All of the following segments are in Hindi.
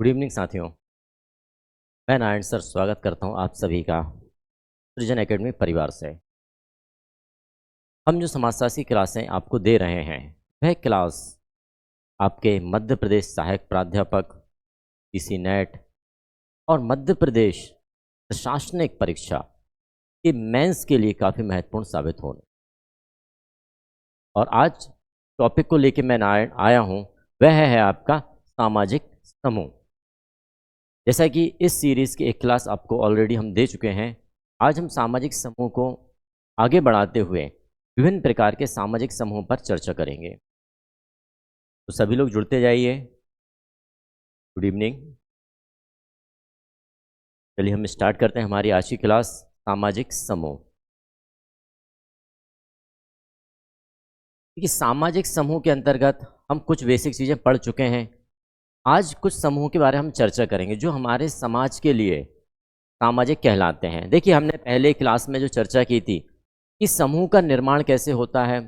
गुड इवनिंग साथियों। मैं नारायण सर स्वागत करता हूं आप सभी का सृजन एकेडमी परिवार से। हम जो समाजशास्त्री क्लासें आपको दे रहे हैं वह क्लास आपके मध्य प्रदेश सहायक प्राध्यापक, पीसी नेट और मध्य प्रदेश प्रशासनिक परीक्षा के मेंस के लिए काफ़ी महत्वपूर्ण साबित होने। और आज टॉपिक को लेकर मैं नारायण आया हूं वह है आपका सामाजिक समूह। जैसा कि इस सीरीज़ की एक क्लास आपको ऑलरेडी हम दे चुके हैं, आज हम सामाजिक समूह को आगे बढ़ाते हुए विभिन्न प्रकार के सामाजिक समूह पर चर्चा करेंगे। तो सभी लोग जुड़ते जाइए। Good evening. चलिए हम स्टार्ट करते हैं हमारी आज की क्लास सामाजिक समूह। देखिए, सामाजिक समूह के अंतर्गत हम कुछ बेसिक चीज़ें पढ़ चुके हैं। आज कुछ समूह के बारे में हम चर्चा करेंगे जो हमारे समाज के लिए सामाजिक कहलाते हैं। देखिए, हमने पहले क्लास में जो चर्चा की थी कि समूह का निर्माण कैसे होता है,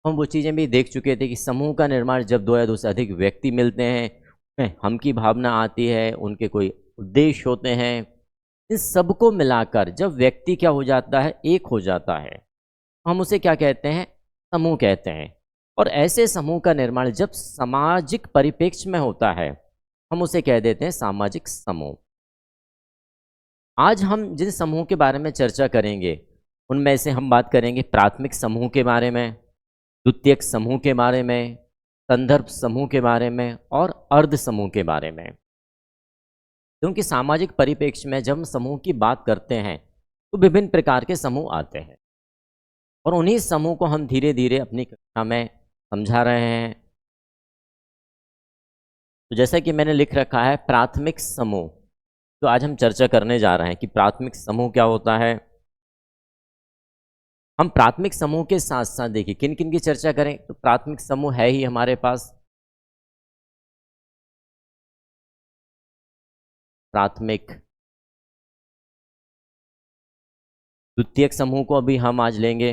हम वो चीज़ें भी देख चुके थे कि समूह का निर्माण जब दो या दो से अधिक व्यक्ति मिलते हैं, उनमें हम की भावना आती है, उनके कोई उद्देश्य होते हैं। इन सबको मिलाकर जब व्यक्ति क्या हो जाता है, एक हो जाता है, हम उसे क्या कहते हैं, समूह कहते हैं। और ऐसे समूह का निर्माण जब सामाजिक परिप्रेक्ष्य में होता है, हम उसे कह देते हैं सामाजिक समूह। आज हम जिन समूह के बारे में चर्चा करेंगे उनमें से हम बात करेंगे प्राथमिक समूह के बारे में, द्वितीयक समूह के बारे में, संदर्भ समूह के बारे में और अर्ध समूह के बारे में। क्योंकि सामाजिक परिप्रेक्ष्य में जब हम समूह की बात करते हैं तो विभिन्न प्रकार के समूह आते हैं और उन्हीं समूह को हम धीरे धीरे अपनी कक्षा में समझा रहे हैं। तो जैसा कि मैंने लिख रखा है प्राथमिक समूह, तो आज हम चर्चा करने जा रहे हैं कि प्राथमिक समूह क्या होता है। हम प्राथमिक समूह के साथ साथ देखिए किन किन की चर्चा करें, तो प्राथमिक समूह है ही हमारे पास प्राथमिक। द्वितीयक समूह को अभी हम आज लेंगे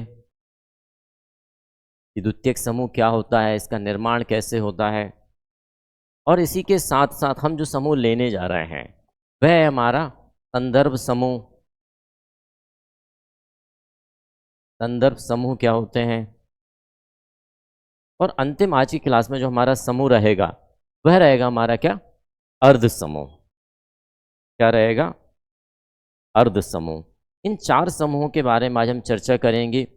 कि द्वितीयक समूह क्या होता है, इसका निर्माण कैसे होता है। और इसी के साथ साथ हम जो समूह लेने जा रहे हैं वह है हमारा संदर्भ समूह। संदर्भ समूह क्या होते हैं, और अंतिम आज की क्लास में जो हमारा समूह रहेगा वह रहेगा हमारा क्या, अर्ध समूह। क्या रहेगा, अर्ध समूह। इन चार समूहों के बारे में आज हम चर्चा करेंगे।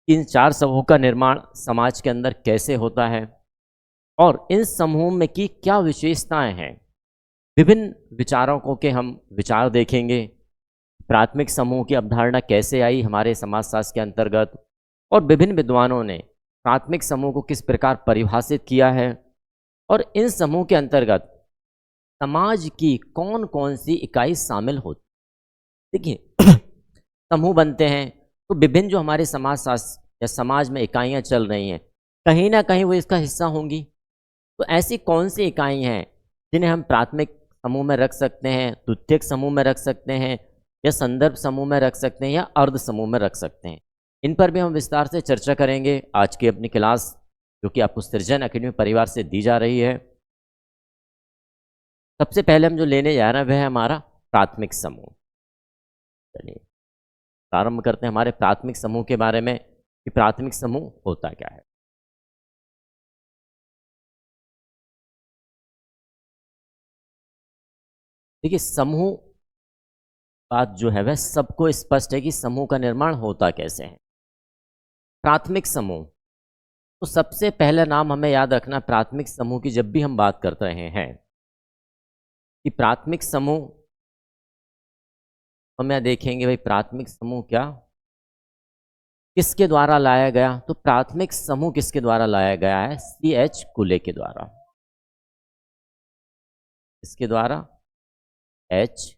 इन चार समूहों का निर्माण समाज के अंदर कैसे होता है और इन समूहों में की क्या विशेषताएं हैं। विभिन्न विचारकों के हम विचार देखेंगे। प्राथमिक समूह की अवधारणा कैसे आई हमारे समाजशास्त्र के अंतर्गत, और विभिन्न विद्वानों ने प्राथमिक समूह को किस प्रकार परिभाषित किया है, और इन समूह के अंतर्गत समाज की कौन कौन सी इकाई शामिल होती। देखिए, समूह बनते हैं तो विभिन्न जो हमारे समाज शास्त्र या समाज में इकाइयाँ चल रही हैं, कहीं ना कहीं वो इसका हिस्सा होंगी। तो ऐसी कौन सी इकाई हैं जिन्हें हम प्राथमिक समूह में रख सकते हैं, द्वितीयक समूह में रख सकते हैं, या संदर्भ समूह में रख सकते हैं, या अर्ध समूह में रख सकते हैं। इन पर भी हम विस्तार से चर्चा करेंगे आज की अपनी क्लास, जो कि आपको सृजन एकेडमी परिवार से दी जा रही है। सबसे पहले हम जो लेने जा रहे हैं वह है हमारा प्राथमिक समूह। चलिए प्रारंभ करते हैं हमारे प्राथमिक समूह के बारे में कि प्राथमिक समूह होता क्या है। देखिए, समूह बात जो है वह सबको स्पष्ट है कि समूह का निर्माण होता कैसे है। प्राथमिक समूह, तो सबसे पहला नाम हमें याद रखना प्राथमिक समूह की जब भी हम बात कर रहे हैं कि प्राथमिक समूह, हम यहाँ देखेंगे भाई प्राथमिक समूह क्या किसके द्वारा लाया गया। तो प्राथमिक समूह किसके द्वारा लाया गया है, C.H. कुले के द्वारा। इसके द्वारा H.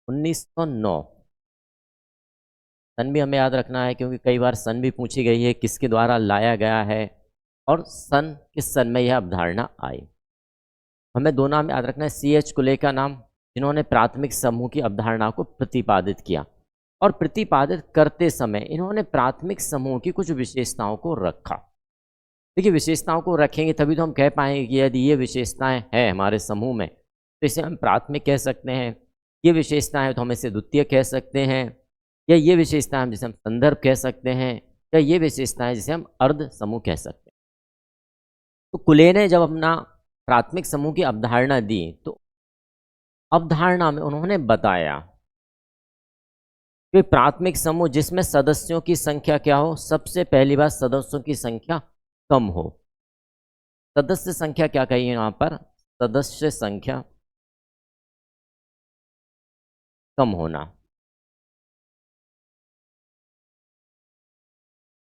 1909 सन भी हमें याद रखना है, क्योंकि कई बार सन भी पूछी गई है किसके द्वारा लाया गया है और सन किस सन में यह अवधारणा आई। हमें दो नाम याद रखना है, C.H. कुले का नाम जिन्होंने प्राथमिक समूह की अवधारणा को प्रतिपादित किया, और प्रतिपादित करते समय इन्होंने प्राथमिक समूह की कुछ विशेषताओं को रखा। देखिए, विशेषताओं को रखेंगे तभी तो हम कह पाएंगे कि यदि ये विशेषताएं हैं हमारे समूह में तो इसे हम प्राथमिक कह सकते हैं, ये विशेषताएं हैं तो हम इसे द्वितीय कह सकते हैं, या ये विशेषताएं जिसे हम संदर्भ कह सकते हैं, या ये विशेषताएं जिसे हम अर्ध समूह कह सकते हैं। तो कुले ने जब अपना प्राथमिक समूह की अवधारणा दी तो अवधारणा में उन्होंने बताया कि प्राथमिक समूह जिसमें सदस्यों की संख्या क्या हो, सबसे पहली बात सदस्यों की संख्या कम हो। सदस्य संख्या क्या कही है यहाँ पर, सदस्य संख्या कम होना।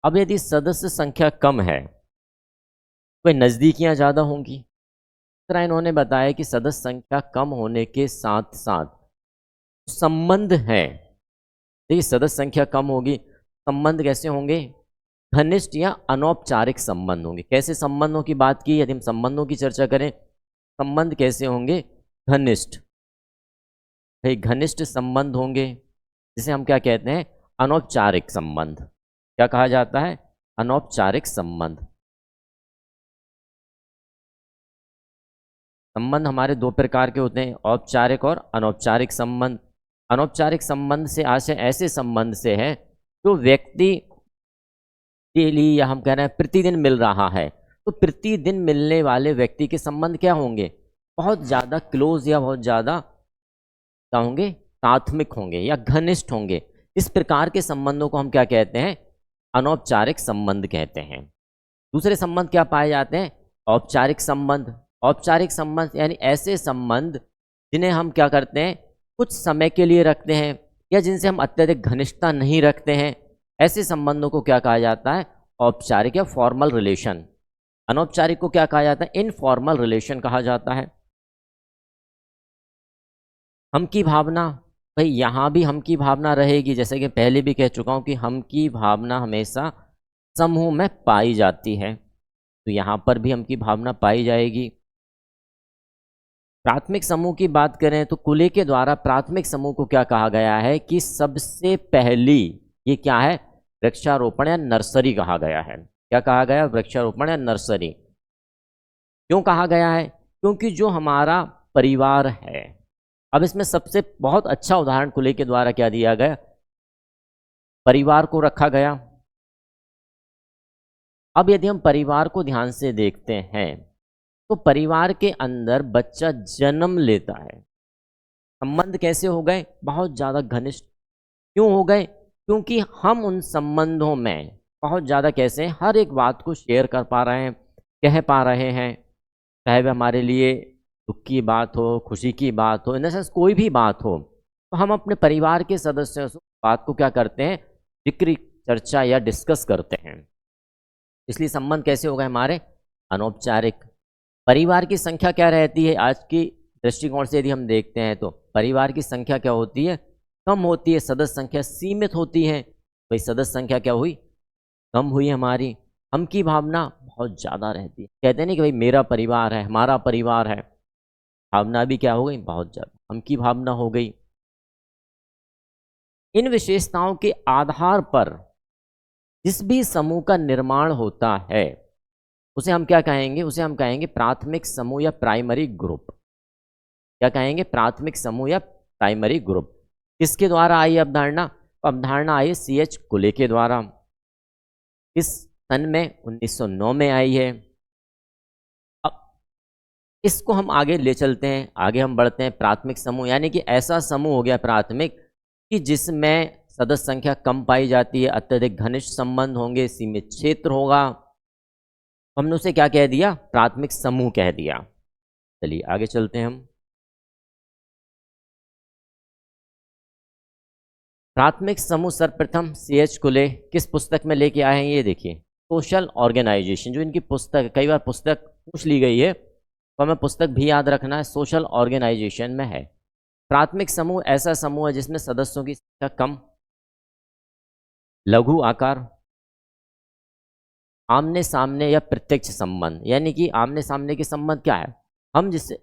अब यदि सदस्य संख्या कम है तो नज़दीकियां ज़्यादा होंगी। इस तरह इन्होंने बताया कि सदस्य संख्या कम होने के साथ साथ संबंध है, देखिए सदस्य संख्या कम होगी, संबंध कैसे होंगे, घनिष्ठ या अनौपचारिक संबंध होंगे। कैसे संबंधों की बात की, यदि हम संबंधों की चर्चा करें, संबंध कैसे होंगे, घनिष्ठ। भाई घनिष्ठ संबंध होंगे जिसे हम क्या कहते हैं, अनौपचारिक संबंध। क्या कहा जाता है, अनौपचारिक संबंध। संबंध हमारे दो प्रकार के होते हैं, औपचारिक और अनौपचारिक संबंध। अनौपचारिक संबंध से आशय ऐसे संबंध से है जो व्यक्ति के लिए या हम कह रहे हैं प्रतिदिन मिल रहा है। तो प्रतिदिन मिलने वाले व्यक्ति के संबंध क्या होंगे, बहुत ज़्यादा क्लोज या बहुत ज़्यादा क्या होंगे, प्राथमिक होंगे या घनिष्ठ होंगे। इस प्रकार के संबंधों को हम क्या कहते हैं, अनौपचारिक संबंध कहते हैं। दूसरे संबंध क्या पाए जाते हैं, औपचारिक संबंध। औपचारिक संबंध यानी ऐसे संबंध जिन्हें हम क्या करते हैं, कुछ समय के लिए रखते हैं या जिनसे हम अत्यधिक घनिष्ठता नहीं रखते हैं। ऐसे संबंधों को क्या कहा जाता है, औपचारिक या फॉर्मल रिलेशन। अनौपचारिक को क्या कहा जाता है, इनफॉर्मल रिलेशन कहा जाता है। हम की भावना, भाई यहाँ भी हम की भावना रहेगी, जैसे कि पहले भी कह चुका हूँ कि हम की भावना हमेशा समूह में पाई जाती है, तो यहाँ पर भी हम की भावना पाई जाएगी। प्राथमिक समूह की बात करें तो कुले के द्वारा प्राथमिक समूह को क्या कहा गया है कि सबसे पहली ये क्या है, वृक्षारोपण या नर्सरी कहा गया है। क्या कहा गया, वृक्षारोपण या नर्सरी। क्यों कहा गया है, क्योंकि जो हमारा परिवार है, अब इसमें सबसे बहुत अच्छा उदाहरण कुले के द्वारा क्या दिया गया, परिवार को रखा गया। अब यदि हम परिवार को ध्यान से देखते हैं तो परिवार के अंदर बच्चा जन्म लेता है, संबंध कैसे हो गए, बहुत ज़्यादा घनिष्ठ। क्यों हो गए, क्योंकि हम उन संबंधों में बहुत ज़्यादा कैसे हर एक बात को शेयर कर पा रहे हैं, कह पा रहे हैं, चाहे वह हमारे लिए दुख की बात हो, खुशी की बात हो, इन द सेंस कोई भी बात हो, तो हम अपने परिवार के सदस्यों से बात को क्या करते हैं, जिक्र, चर्चा या डिस्कस करते हैं। इसलिए संबंध कैसे हो गए हमारे, अनौपचारिक। परिवार की संख्या क्या रहती है, आज की दृष्टिकोण से यदि हम देखते हैं तो परिवार की संख्या क्या होती है, कम होती है, सदस्य संख्या सीमित होती है। भाई सदस्य संख्या क्या हुई, कम हुई हमारी। हम की भावना बहुत ज़्यादा रहती है, कहते नहीं कि भाई मेरा परिवार है, हमारा परिवार है, भावना भी क्या हो गई, बहुत ज़्यादा हम की भावना हो गई। इन विशेषताओं के आधार पर जिस भी समूह का निर्माण होता है उसे हम क्या कहेंगे, उसे हम कहेंगे प्राथमिक समूह या प्राइमरी ग्रुप। क्या कहेंगे, प्राथमिक समूह या प्राइमरी ग्रुप। किसके द्वारा आई अवधारणा, अवधारणा आई CH कुले के द्वारा। इस सन में 1909 में आई है। अब इसको हम आगे ले चलते हैं, आगे हम बढ़ते हैं। प्राथमिक समूह यानी कि ऐसा समूह हो गया प्राथमिक कि जिसमें सदस्य संख्या कम पाई जाती है, अत्यधिक घनिष्ठ संबंध होंगे, सीमित क्षेत्र होगा। हमने उसे क्या कह दिया, प्राथमिक समूह कह दिया। चलिए आगे चलते हैं हम। प्राथमिक समूह सर्वप्रथम CH कुले किस पुस्तक में लेके आए हैं, ये देखिए, सोशल ऑर्गेनाइजेशन। जो इनकी पुस्तक, कई बार पुस्तक पूछ ली गई है तो हमें पुस्तक भी याद रखना है, सोशल ऑर्गेनाइजेशन में है। प्राथमिक समूह ऐसा समूह है जिसमें सदस्यों की संख्या कम, लघु आकार, आमने सामने या प्रत्यक्ष संबंध। यानी कि आमने सामने के संबंध क्या है, हम जिससे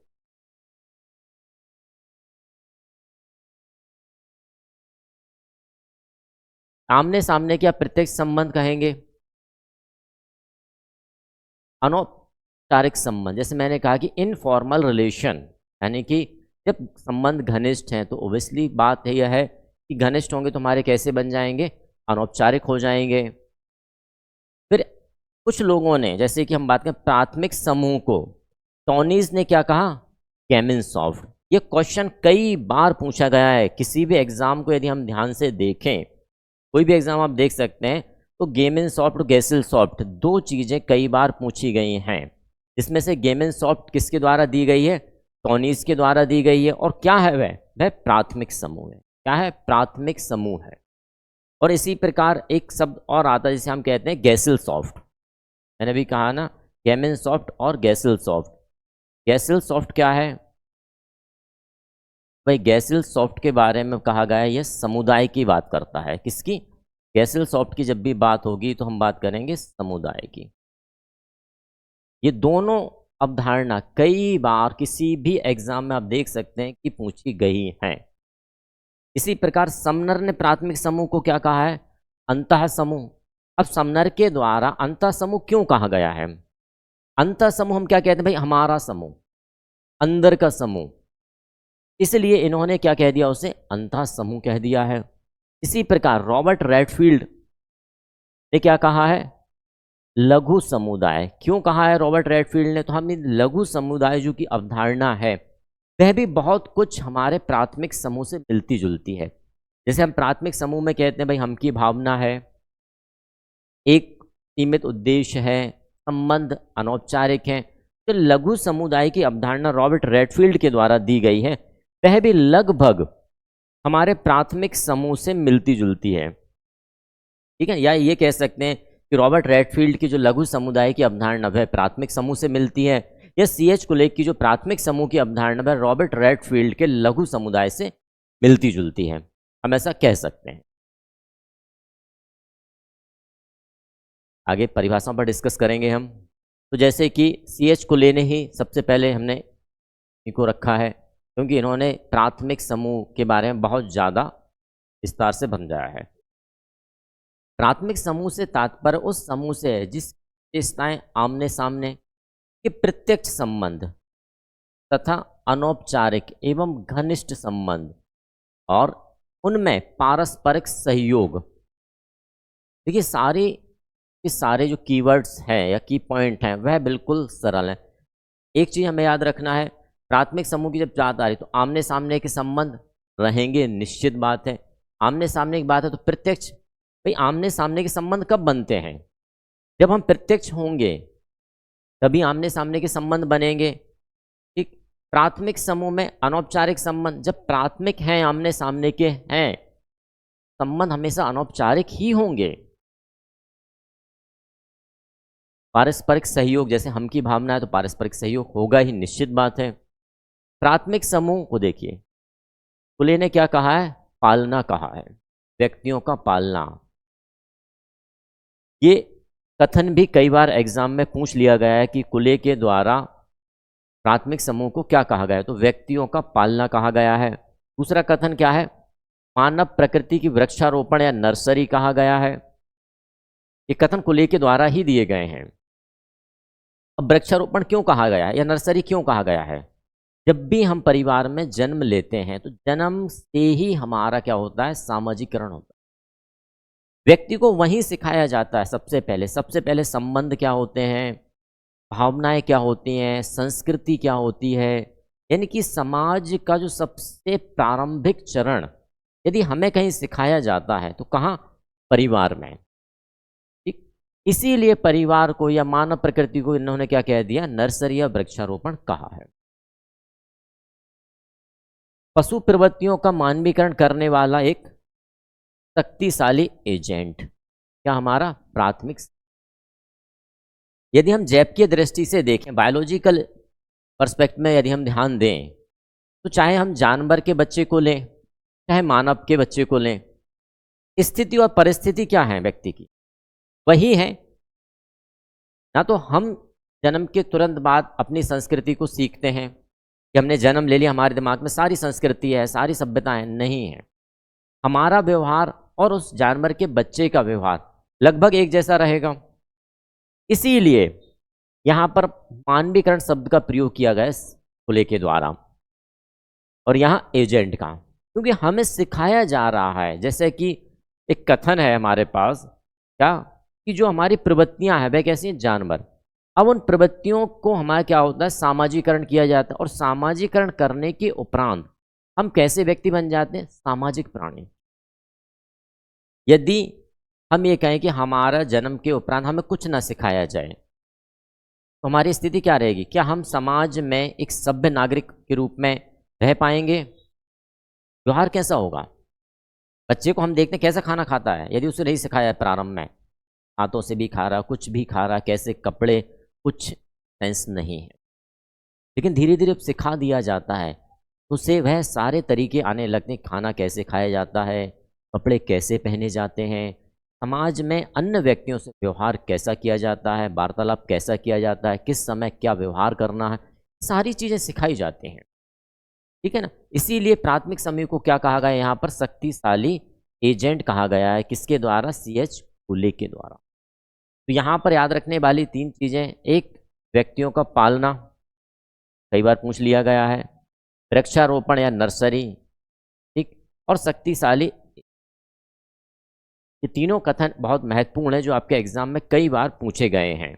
आमने सामने क्या प्रत्यक्ष संबंध कहेंगे, अनौपचारिक संबंध। जैसे मैंने कहा कि इनफॉर्मल रिलेशन, यानी कि जब संबंध घनिष्ठ हैं तो ओबियसली बात यह है कि घनिष्ठ होंगे तो हमारे कैसे बन जाएंगे, अनौपचारिक हो जाएंगे। फिर कुछ लोगों ने, जैसे कि हम बात करें प्राथमिक समूह को, टॉनीज ने क्या कहा, गेमिनसॉफ्ट। ये क्वेश्चन कई बार पूछा गया है किसी भी एग्जाम को, यदि हम ध्यान से देखें कोई भी एग्जाम आप देख सकते हैं तो गेमिनसॉफ्ट और गेसिलसॉफ्ट दो चीज़ें कई बार पूछी गई हैं। इसमें से गेमिनसॉफ्ट किसके द्वारा दी गई है, टॉनीज के द्वारा दी गई है। और क्या है वह प्राथमिक समूह है। क्या है, प्राथमिक समूह है। और इसी प्रकार एक शब्द और आता है जिसे हम कहते हैं गेसिलसॉफ्ट। मैंने भी कहा ना, गेमिनसॉफ्ट और गेसिलसॉफ्ट। गेसिलसॉफ्ट क्या है भाई, गेसिलसॉफ्ट के बारे में कहा गया है यह समुदाय की बात करता है। किसकी, गेसिलसॉफ्ट की जब भी बात होगी तो हम बात करेंगे समुदाय की। ये दोनों अवधारणा कई बार किसी भी एग्जाम में आप देख सकते हैं कि पूछी गई हैं। इसी प्रकार समनर ने प्राथमिक समूह को क्या कहा है, अंतः समूह। अब समनर के द्वारा अंतः समूह क्यों कहा गया है, अंतः समूह हम क्या कहते हैं भाई, हमारा समूह, अंदर का समूह, इसलिए इन्होंने क्या कह दिया, उसे अंतः समूह कह दिया है। इसी प्रकार रॉबर्ट रेडफील्ड ने क्या कहा है, लघु समुदाय। क्यों कहा है रॉबर्ट रेडफील्ड ने, तो हम लघु समुदाय जो की अवधारणा है वह भी बहुत कुछ हमारे प्राथमिक समूह से मिलती जुलती है। जैसे हम प्राथमिक समूह में कहते हैं भाई हम की भावना है, एक सीमित उद्देश्य है, संबंध अनौपचारिक है। तो लघु समुदाय की अवधारणा रॉबर्ट रेडफील्ड के द्वारा दी गई है, वह भी लगभग हमारे प्राथमिक समूह से मिलती जुलती है। ठीक है, या ये कह सकते हैं कि रॉबर्ट रेडफील्ड की जो लघु समुदाय की अवधारणा वह प्राथमिक समूह से मिलती है, या C.H. कुलेक की जो प्राथमिक समूह की अवधारणा वह रॉबर्ट रेडफील्ड के लघु समुदाय से मिलती जुलती है। हम ऐसा कह सकते हैं। आगे परिभाषाओं पर डिस्कस करेंगे हम। तो जैसे कि C.H. कुले ने ही सबसे पहले हमने इनको रखा है, क्योंकि इन्होंने प्राथमिक समूह के बारे में बहुत ज़्यादा विस्तार से समझाया है। प्राथमिक समूह से तात्पर्य उस समूह से है जिस विशेषताएं आमने सामने के प्रत्यक्ष संबंध तथा अनौपचारिक एवं घनिष्ठ संबंध और उनमें पारस्परिक सहयोग। देखिए सारे जो कीवर्ड्स हैं या की पॉइंट हैं वह बिल्कुल सरल हैं। एक चीज़ हमें याद रखना है, प्राथमिक समूह की जब बात आ रही तो आमने सामने के संबंध रहेंगे, निश्चित बात है। आमने सामने की बात है तो प्रत्यक्ष, भाई आमने सामने के संबंध कब बनते हैं, जब हम प्रत्यक्ष होंगे तभी आमने सामने के संबंध बनेंगे। ठीक, प्राथमिक समूह में अनौपचारिक संबंध, जब प्राथमिक हैं आमने सामने के हैं, संबंध हमेशा अनौपचारिक ही होंगे। पारस्परिक सहयोग, जैसे हम की भावना है तो पारस्परिक सहयोग होगा ही, निश्चित बात है। प्राथमिक समूह को देखिए, कुले ने क्या कहा है, पालना कहा है, व्यक्तियों का पालना। ये कथन भी कई बार एग्जाम में पूछ लिया गया है कि कुले के द्वारा प्राथमिक समूह को क्या कहा गया है, तो व्यक्तियों का पालना कहा गया है। दूसरा कथन क्या है, मानव प्रकृति की वृक्षारोपण या नर्सरी कहा गया है। ये कथन कुले के द्वारा ही दिए गए हैं। अब वृक्षारोपण क्यों कहा गया है या नर्सरी क्यों कहा गया है, जब भी हम परिवार में जन्म लेते हैं तो जन्म से ही हमारा क्या होता है, सामाजिकरण होता है। व्यक्ति को वहीं सिखाया जाता है सबसे पहले संबंध क्या होते हैं, भावनाएं क्या होती हैं, संस्कृति क्या होती है। यानी कि समाज का जो सबसे प्रारंभिक चरण यदि हमें कहीं सिखाया जाता है तो कहाँ, परिवार में। ठीक, इसीलिए परिवार को या मानव प्रकृति को इन्होंने क्या कह दिया, नर्सरी या वृक्षारोपण कहा है। पशु प्रवृत्तियों का मानवीकरण करने वाला एक शक्तिशाली एजेंट, क्या हमारा प्राथमिक। यदि हम जैविकीय दृष्टि से देखें, बायोलॉजिकल पर्सपेक्ट में यदि हम ध्यान दें तो चाहे हम जानवर के बच्चे को लें चाहे मानव के बच्चे को लें, स्थिति और परिस्थिति क्या है व्यक्ति की, वही है ना। तो हम जन्म के तुरंत बाद अपनी संस्कृति को सीखते हैं कि हमने जन्म ले लिया, हमारे दिमाग में सारी संस्कृति है, सारी सभ्यता है, नहीं है। हमारा व्यवहार और उस जानवर के बच्चे का व्यवहार लगभग एक जैसा रहेगा। इसीलिए यहाँ पर मानवीकरण शब्द का प्रयोग किया गया है खुले के द्वारा, और यहाँ एजेंट का, क्योंकि हमें सिखाया जा रहा है। जैसे कि एक कथन है हमारे पास क्या, कि जो हमारी प्रवृत्तियां हैं वह कैसी हैं, जानवर। अब उन प्रवृत्तियों को हमारा क्या होता है, सामाजिकरण किया जाता है, और सामाजिकरण करने के उपरांत हम कैसे व्यक्ति बन जाते हैं, सामाजिक प्राणी। यदि हम ये कहें कि हमारा जन्म के उपरांत हमें कुछ ना सिखाया जाए, तो हमारी स्थिति क्या रहेगी? क्या हम समाज में एक सभ्य नागरिक के रूप में रह पाएंगे? व्यवहार कैसा होगा? बच्चे को हम देखते हैं कैसा खाना खाता है, यदि उसे नहीं सिखाया है प्रारंभ में, हाथों से भी खा रहा, कुछ भी खा रहा, कैसे कपड़े, कुछ सेंस नहीं है, लेकिन धीरे धीरे सिखा दिया जाता है तो उसे वह सारे तरीके आने लगते हैं, खाना कैसे खाया जाता है, कपड़े कैसे पहने जाते हैं, समाज में अन्य व्यक्तियों से व्यवहार कैसा किया जाता है, वार्तालाप कैसा किया जाता है, किस समय क्या व्यवहार करना है, सारी चीज़ें सिखाई जाती हैं। ठीक है ना। इसीलिए प्राथमिक समूह को क्या कहा गया यहाँ पर, शक्तिशाली एजेंट कहा गया है। किसके द्वारा? C.H. फुले के द्वारा। तो यहाँ पर याद रखने वाली 3 चीजें, एक व्यक्तियों का पालना, कई बार पूछ लिया गया है, वृक्षारोपण या नर्सरी, ठीक, और शक्तिशाली। ये तीनों कथन बहुत महत्वपूर्ण है जो आपके एग्जाम में कई बार पूछे गए हैं।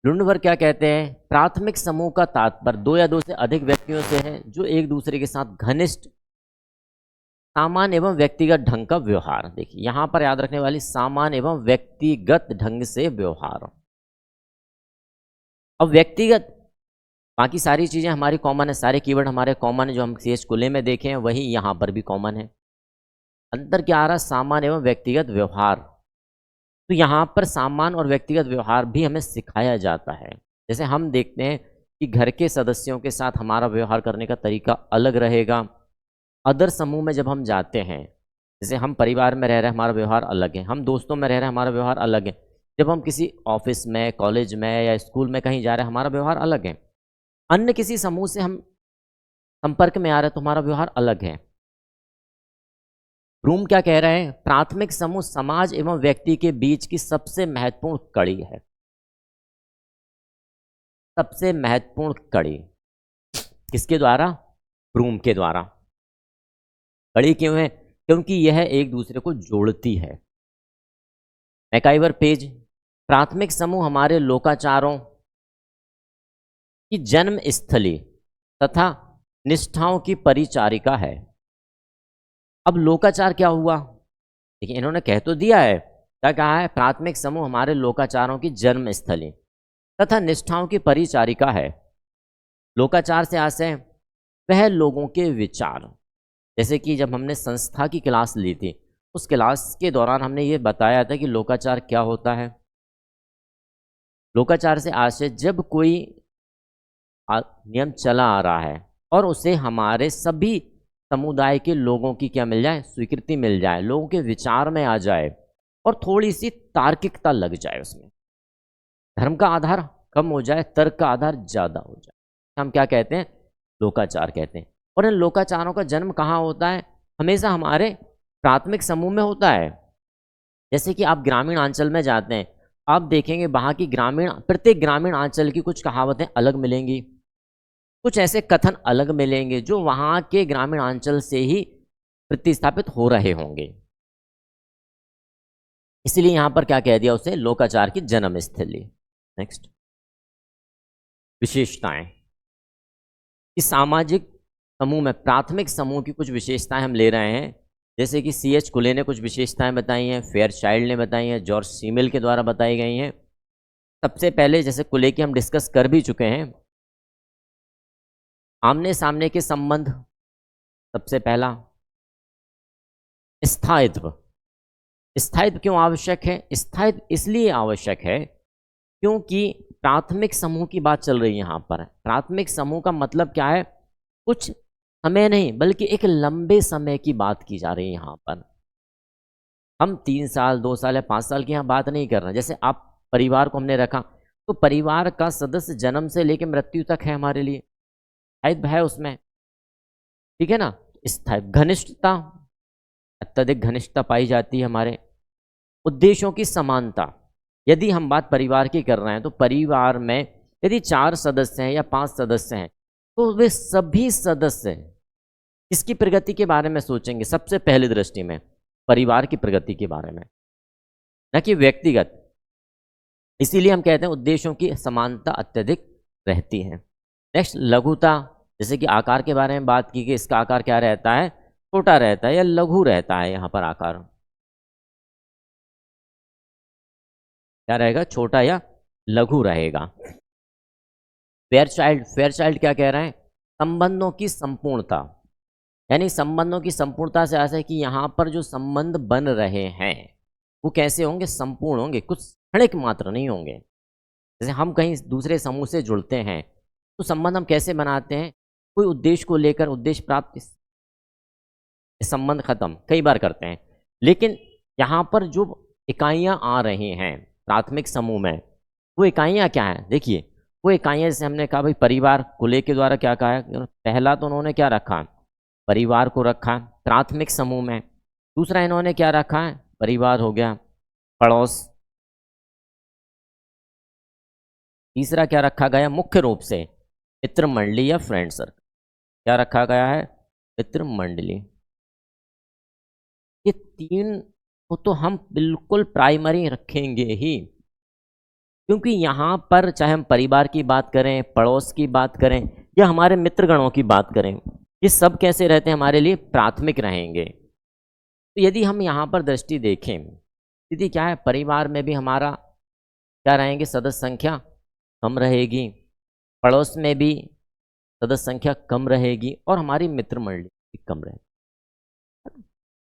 लुंडवर्ग क्या कहते हैं? प्राथमिक समूह का तात्पर्य 2 या 2 से अधिक व्यक्तियों से है जो एक दूसरे के साथ घनिष्ठ, सामान्य एवं व्यक्तिगत ढंग का व्यवहार। देखिए यहां पर याद रखने वाली सामान्य एवं व्यक्तिगत ढंग से व्यवहार। अब व्यक्तिगत, बाकी सारी चीजें हमारी कॉमन है, सारे कीवर्ड हमारे कॉमन है, जो हम C.H. कुले में देखे हैं वही यहां पर भी कॉमन है। अंतर क्या आ रहा है? सामान्य एवं व्यक्तिगत व्यवहार। तो यहाँ पर सामान्य और व्यक्तिगत व्यवहार भी हमें सिखाया जाता है। जैसे हम देखते हैं कि घर के सदस्यों के साथ हमारा व्यवहार करने का तरीका अलग रहेगा। अदर समूह में जब हम जाते हैं, जैसे हम परिवार में रह रहे हैं हमारा व्यवहार अलग है, हम दोस्तों में रह रहे हैं हमारा व्यवहार अलग है, जब हम किसी ऑफिस में, कॉलेज में या स्कूल में कहीं जा रहे हैं हमारा व्यवहार अलग है, अन्य किसी समूह से हम संपर्क में आ रहे हैं तो हमारा व्यवहार अलग है। ब्लूम क्या कह रहे हैं? प्राथमिक समूह समाज एवं व्यक्ति के बीच की सबसे महत्वपूर्ण कड़ी है। सबसे महत्वपूर्ण कड़ी किसके द्वारा? ब्लूम के द्वारा। कड़ी क्यों है? क्योंकि यह एक दूसरे को जोड़ती है। मैकाइवर पेज, प्राथमिक समूह हमारे लोकाचारों की जन्म स्थली तथा निष्ठाओं की परिचारिका है। अब लोकाचार क्या हुआ? देखिए इन्होंने कह तो दिया है, क्या कहा है? प्राथमिक समूह हमारे लोकाचारों की जन्म स्थली तथा निष्ठाओं की परिचारिका है। लोकाचार से आशय वह लोगों के विचार, जैसे कि जब हमने संस्था की क्लास ली थी उस क्लास के दौरान हमने ये बताया था कि लोकाचार क्या होता है। लोकाचार से आशय जब कोई नियम चला आ रहा है और उसे हमारे सभी समुदाय के लोगों की क्या मिल जाए? स्वीकृति मिल जाए, लोगों के विचार में आ जाए और थोड़ी सी तार्किकता लग जाए उसमें, धर्म का आधार कम हो जाए, तर्क का आधार ज़्यादा हो जाए, हम क्या कहते हैं? लोकाचार कहते हैं। और इन लोकाचारों का जन्म कहाँ होता है? हमेशा हमारे प्राथमिक समूह में होता है। जैसे कि आप ग्रामीण अंचल में जाते हैं, आप देखेंगे वहाँ की प्रत्येक ग्रामीण अंचल की कुछ कहावतें अलग मिलेंगी, कुछ ऐसे कथन अलग मिलेंगे जो वहाँ के ग्रामीण अंचल से ही प्रतिस्थापित हो रहे होंगे। इसलिए यहाँ पर क्या कह दिया उसे? लोकाचार की जन्म स्थली। नेक्स्ट, विशेषताएं। इस सामाजिक समूह में प्राथमिक समूह की कुछ विशेषताएं हम ले रहे हैं, जैसे कि C.H. कुले ने कुछ विशेषताएं बताई हैं, फेयरचाइल्ड ने बताई हैं, जॉर्ज सीमेल के द्वारा बताई गई हैं। सबसे पहले जैसे कुले की हम डिस्कस कर भी चुके हैं, आमने सामने के संबंध। सबसे पहला स्थायित्व। स्थायित्व क्यों आवश्यक है? स्थायित्व इसलिए आवश्यक है क्योंकि प्राथमिक समूह की बात चल रही है यहाँ पर। प्राथमिक समूह का मतलब क्या है? कुछ समय नहीं बल्कि एक लंबे समय की बात की जा रही है यहाँ पर। हम 3 साल 2 साल या 5 साल की यहाँ बात नहीं कर रहे हैं। जैसे आप परिवार को हमने रखा तो परिवार का सदस्य जन्म से लेकर मृत्यु तक है हमारे लिए, स्थायित्व है उसमें, ठीक है ना। स्थायी घनिष्ठता, अत्यधिक घनिष्ठता पाई जाती है हमारे। उद्देश्यों की समानता, यदि हम बात परिवार की कर रहे हैं तो परिवार में यदि 4 सदस्य हैं या 5 सदस्य हैं तो वे सभी सदस्य किसकी प्रगति के बारे में सोचेंगे? सबसे पहली दृष्टि में परिवार की प्रगति के बारे में, न कि व्यक्तिगत। इसीलिए हम कहते हैं उद्देश्यों की समानता अत्यधिक रहती है। नेक्स्ट लघुता, जैसे कि आकार के बारे में बात की कि इसका आकार क्या रहता है? छोटा रहता है या लघु रहता है। यहाँ पर आकार क्या रहेगा? छोटा या लघु रहेगा। फेयर चाइल्ड क्या कह रहे हैं? संबंधों की संपूर्णता, यानी संबंधों की संपूर्णता से ऐसा है कि यहाँ पर जो संबंध बन रहे हैं वो कैसे होंगे? संपूर्ण होंगे, कुछ क्षणिक मात्र नहीं होंगे। जैसे हम कहीं दूसरे समूह से जुड़ते हैं तो संबंध हम कैसे बनाते हैं? कोई उद्देश्य को लेकर, उद्देश्य प्राप्ति, संबंध खत्म कई बार करते हैं। लेकिन यहाँ पर जो इकाइयाँ आ रही हैं प्राथमिक समूह में, वो इकाइयाँ क्या हैं? देखिए वो इकाइयाँ, जैसे हमने कहा भाई परिवार कुले के द्वारा क्या कहा है? पहला तो उन्होंने क्या रखा? परिवार को रखा प्राथमिक समूह में। दूसरा इन्होंने क्या रखा है? परिवार हो गया, पड़ोस। तीसरा क्या रखा गया? मुख्य रूप से मित्र मंडली या फ्रेंड सर्कल। क्या रखा गया है? मित्र मंडली। ये 3 को तो हम बिल्कुल प्राइमरी रखेंगे ही, क्योंकि यहाँ पर चाहे हम परिवार की बात करें, पड़ोस की बात करें या हमारे मित्रगणों की बात करें, ये सब कैसे रहते हैं? हमारे लिए प्राथमिक रहेंगे। तो यदि हम यहाँ पर दृष्टि देखें, स्थिति क्या है? परिवार में भी हमारा क्या रहेंगे? सदस्य संख्या कम रहेगी, पड़ोस में भी सदस्य संख्या कम रहेगी और हमारी मित्र मंडली भी कम रहेगी।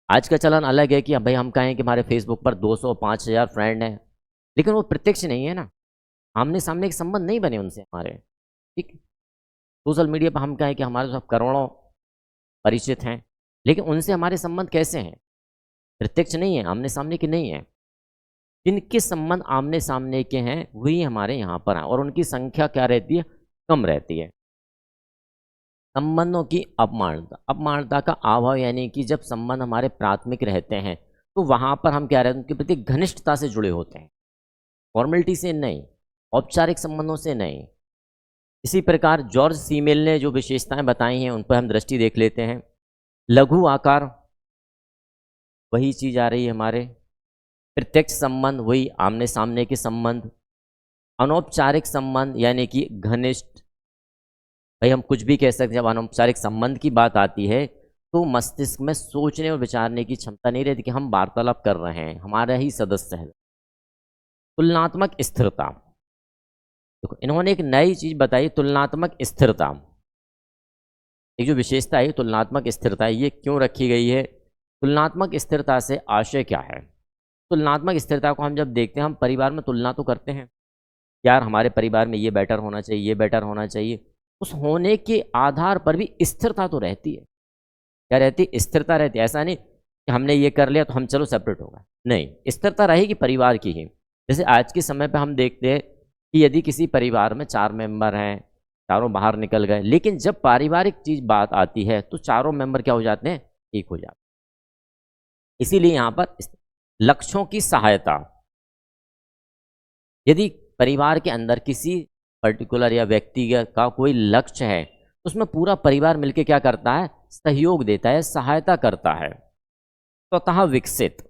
आज का चलन अलग है कि भाई हम कहें कि हमारे फेसबुक पर 200 5000 फ्रेंड हैं, लेकिन वो प्रत्यक्ष नहीं है ना, आमने सामने एक संबंध नहीं बने उनसे हमारे। ठीक, सोशल मीडिया पर हम कहें कि हमारे सब करोड़ों परिचित हैं, लेकिन उनसे हमारे संबंध कैसे हैं? प्रत्यक्ष नहीं है, आमने सामने के नहीं है। जिनके संबंध आमने सामने के हैं वही हमारे यहाँ पर हैं और उनकी संख्या क्या रहती है? कम रहती है। संबंधों की अपमानता, अपमानता का अभाव, यानी कि जब संबंध हमारे प्राथमिक रहते हैं तो वहाँ पर हम क्या रहते हैं? उनके प्रति घनिष्ठता से जुड़े होते हैं, फॉर्मेलिटी से नहीं, औपचारिक संबंधों से नहीं। इसी प्रकार जॉर्ज सीमेल ने जो विशेषताएं बताई हैं उन पर हम दृष्टि देख लेते हैं। लघु आकार, वही चीज आ रही है हमारे। प्रत्यक्ष संबंध, वही आमने सामने के संबंध। अनौपचारिक संबंध यानी कि घनिष्ठ, भाई हम कुछ भी कह सकते हैं। जब अनौपचारिक संबंध की बात आती है तो मस्तिष्क में सोचने और विचारने की क्षमता नहीं रहती कि हम वार्तालाप कर रहे हैं, हमारा ही सदस्य है। तुलनात्मक स्थिरता, देखो इन्होंने एक नई चीज बताई, तुलनात्मक स्थिरता। एक जो विशेषता है तुलनात्मक स्थिरता, ये क्यों रखी गई है? तुलनात्मक स्थिरता से आशय क्या है? तुलनात्मक स्थिरता को हम जब देखते हैं, हम परिवार में तुलना तो करते हैं, यार हमारे परिवार में ये बेटर होना चाहिए, ये बेटर होना चाहिए। उस होने के आधार पर भी स्थिरता तो रहती है। क्या रहती? स्थिरता रहती है। ऐसा नहीं कि हमने ये कर लिया तो हम चलो सेपरेट हो गए, नहीं, स्थिरता रहेगी परिवार की ही। जैसे आज के समय पे हम देखते हैं कि यदि किसी परिवार में 4 मेंबर हैं, चारों बाहर निकल गए, लेकिन जब पारिवारिक चीज बात आती है तो चारों मेंबर क्या हो जाते हैं? एक हो जाते हैं। इसीलिए यहाँ पर लक्ष्यों की सहायता, यदि परिवार के अंदर किसी पर्टिकुलर या व्यक्तिगत का कोई लक्ष्य है तो उसमें पूरा परिवार मिलकर क्या करता है? सहयोग देता है, सहायता करता है। स्वतः विकसित,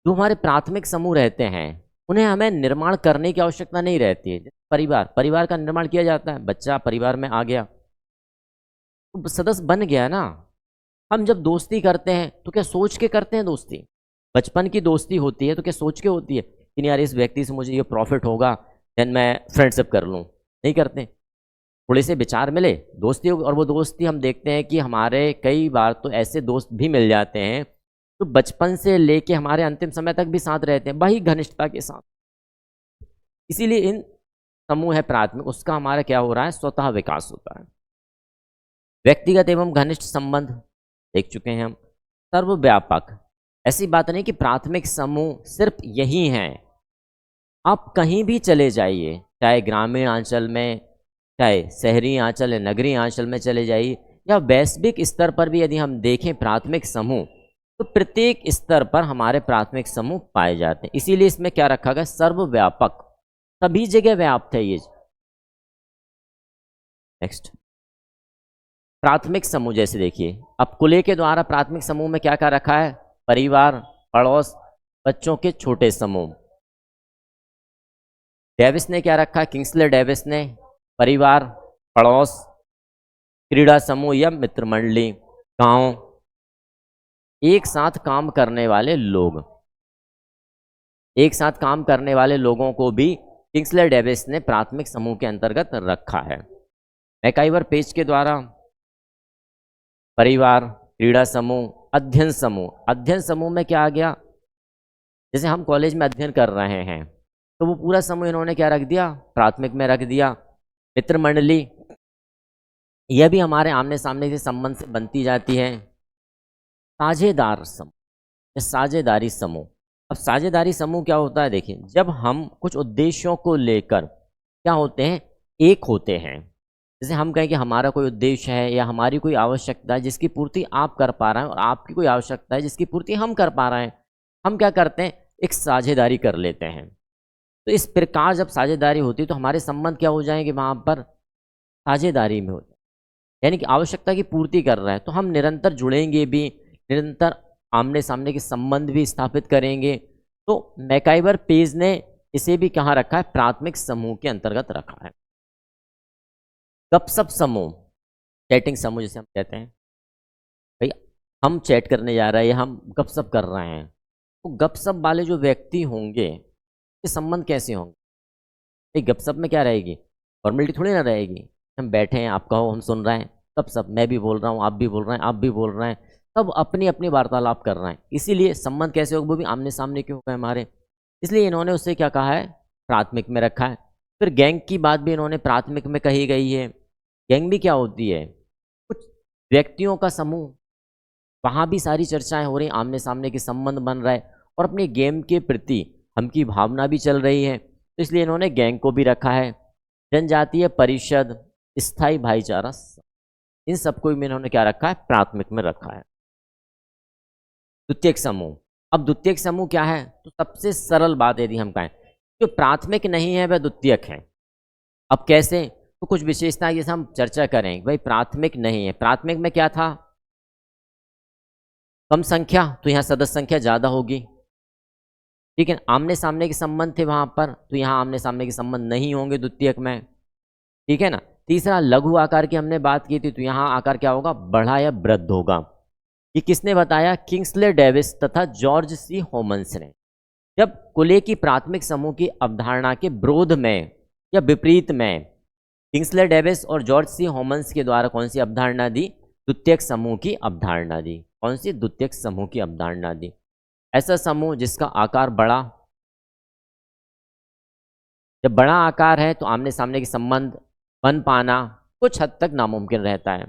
जो हमारे प्राथमिक समूह रहते हैं उन्हें हमें निर्माण करने की आवश्यकता नहीं रहती है। परिवार का निर्माण किया जाता है, बच्चा परिवार में आ गया तो सदस्य बन गया ना। हम जब दोस्ती करते हैं तो क्या सोच के करते हैं दोस्ती? बचपन की दोस्ती होती है तो क्या सोच के होती है कि यार इस व्यक्ति से मुझे ये प्रॉफिट होगा देन मैं फ्रेंडशिप कर लूँ? नहीं करते। थोड़े से विचार मिले, दोस्ती होगी। और वो दोस्ती हम देखते हैं कि हमारे कई बार तो ऐसे दोस्त भी मिल जाते हैं तो बचपन से लेके हमारे अंतिम समय तक भी साथ रहते हैं, वही घनिष्ठता के साथ। इसीलिए इन समूह है प्राथमिक, उसका हमारा क्या हो रहा है? स्वतः विकास होता है। व्यक्तिगत एवं घनिष्ठ संबंध देख चुके हैं हम। सर्वव्यापक, ऐसी बात नहीं कि प्राथमिक समूह सिर्फ यही हैं। आप कहीं भी चले जाइए, चाहे ग्रामीण अंचल में, चाहे शहरी अंचल या नगरीय अंचल में चले जाइए, या वैश्विक स्तर पर भी यदि हम देखें प्राथमिक समूह, तो प्रत्येक स्तर पर हमारे प्राथमिक समूह पाए जाते हैं। इसीलिए इसमें क्या रखा गया, सर्वव्यापक, सभी जगह व्याप्त है ये। नेक्स्ट, प्राथमिक समूह जैसे देखिए, अब कुले के द्वारा प्राथमिक समूह में क्या क्या रखा है, परिवार, पड़ोस, बच्चों के छोटे समूह। डेविस ने क्या रखा है, किंग्सले डेविस ने परिवार, पड़ोस, क्रीड़ा समूह या मित्र मंडली, गांव, एक साथ काम करने वाले लोग। एक साथ काम करने वाले लोगों को भी किंग्सले डेविस ने प्राथमिक समूह के अंतर्गत रखा है। मैकाइवर पेज के द्वारा परिवार, क्रीड़ा समूह, अध्ययन समूह। अध्ययन समूह में क्या आ गया, जैसे हम कॉलेज में अध्ययन कर रहे हैं तो वो पूरा समूह इन्होंने क्या रख दिया, प्राथमिक में रख दिया। मित्र मंडली, यह भी हमारे आमने सामने के संबंध से बनती जाती है। साझेदार समूह या साझेदारी समूह। अब साझेदारी समूह क्या होता है, देखिए, जब हम कुछ उद्देश्यों को लेकर क्या होते हैं, एक होते हैं। जैसे हम कहें कि हमारा कोई उद्देश्य है या हमारी कोई आवश्यकता है जिसकी पूर्ति आप कर पा रहे हैं और आपकी कोई आवश्यकता है जिसकी पूर्ति हम कर पा रहे हैं, हम क्या करते हैं, एक साझेदारी कर लेते हैं। तो इस प्रकार जब साझेदारी होती है तो हमारे संबंध क्या हो जाएंगे, वहाँ पर साझेदारी में होते हैं, यानी कि आवश्यकता की पूर्ति कर रहा है तो हम निरंतर जुड़ेंगे भी, निरंतर आमने सामने के संबंध भी स्थापित करेंगे। तो मैकाइवर पेज ने इसे भी कहाँ रखा है, प्राथमिक समूह के अंतर्गत रखा है। गपसप समूह, चैटिंग समूह जिसे हम कहते हैं, भाई हम चैट करने जा रहे हैं, हम गपसप कर रहे हैं, तो गपसप वाले जो व्यक्ति होंगे ये संबंध कैसे होंगे, गपसप में क्या रहेगी, फॉर्मेलिटी थोड़ी ना रहेगी, हम बैठे हैं, आप कहो हम सुन रहे हैं, गपसप, मैं भी बोल रहा हूँ, आप भी बोल रहे हैं, आप भी बोल रहे हैं, सब अपनी अपनी वार्तालाप कर रहे हैं। इसीलिए संबंध कैसे होगा, वो भी आमने सामने क्यों होगा हमारे, इसलिए इन्होंने उससे क्या कहा है, प्राथमिक में रखा है। फिर गैंग की बात भी इन्होंने प्राथमिक में कही गई है। गैंग भी क्या होती है, कुछ व्यक्तियों का समूह, वहाँ भी सारी चर्चाएं हो रही, आमने सामने के संबंध बन रहा है और अपने गेम के प्रति हम की भावना भी चल रही है, तो इसलिए इन्होंने गैंग को भी रखा है। जनजातीय परिषद, स्थायी भाईचारा, इन सबको भी इन्होंने क्या रखा है, प्राथमिक में रखा है। द्वितीयक समूह, अब द्वितीयक समूह क्या है, तो सबसे सरल बात यदि हम कहें, जो प्राथमिक नहीं है वह द्वितीयक है। अब कैसे, तो कुछ विशेषता जैसे हम चर्चा करें, भाई प्राथमिक नहीं है, प्राथमिक में क्या था, कम संख्या, तो यहाँ सदस्य संख्या ज़्यादा होगी, ठीक है। आमने सामने के संबंध थे वहाँ पर, तो यहाँ आमने सामने के संबंध नहीं होंगे द्वितीयक में, ठीक है ना। तीसरा, लघु आकार की हमने बात की थी, तो यहाँ आकार क्या होगा, बढ़ा या वृद्ध होगा। ये किसने बताया, किंग्सले डेविस तथा जॉर्ज सी होमन्स ने। जब कुले की प्राथमिक समूह की अवधारणा के विरोध में या विपरीत में किंग्सले डेविस और जॉर्ज सी होमन्स के द्वारा कौन सी अवधारणा दी, द्वितीयक समूह की अवधारणा दी। कौन सी, द्वितीयक समूह की अवधारणा दी। ऐसा समूह जिसका आकार बड़ा, जब बड़ा आकार है तो आमने सामने के संबंध बन पाना कुछ हद तक नामुमकिन रहता है।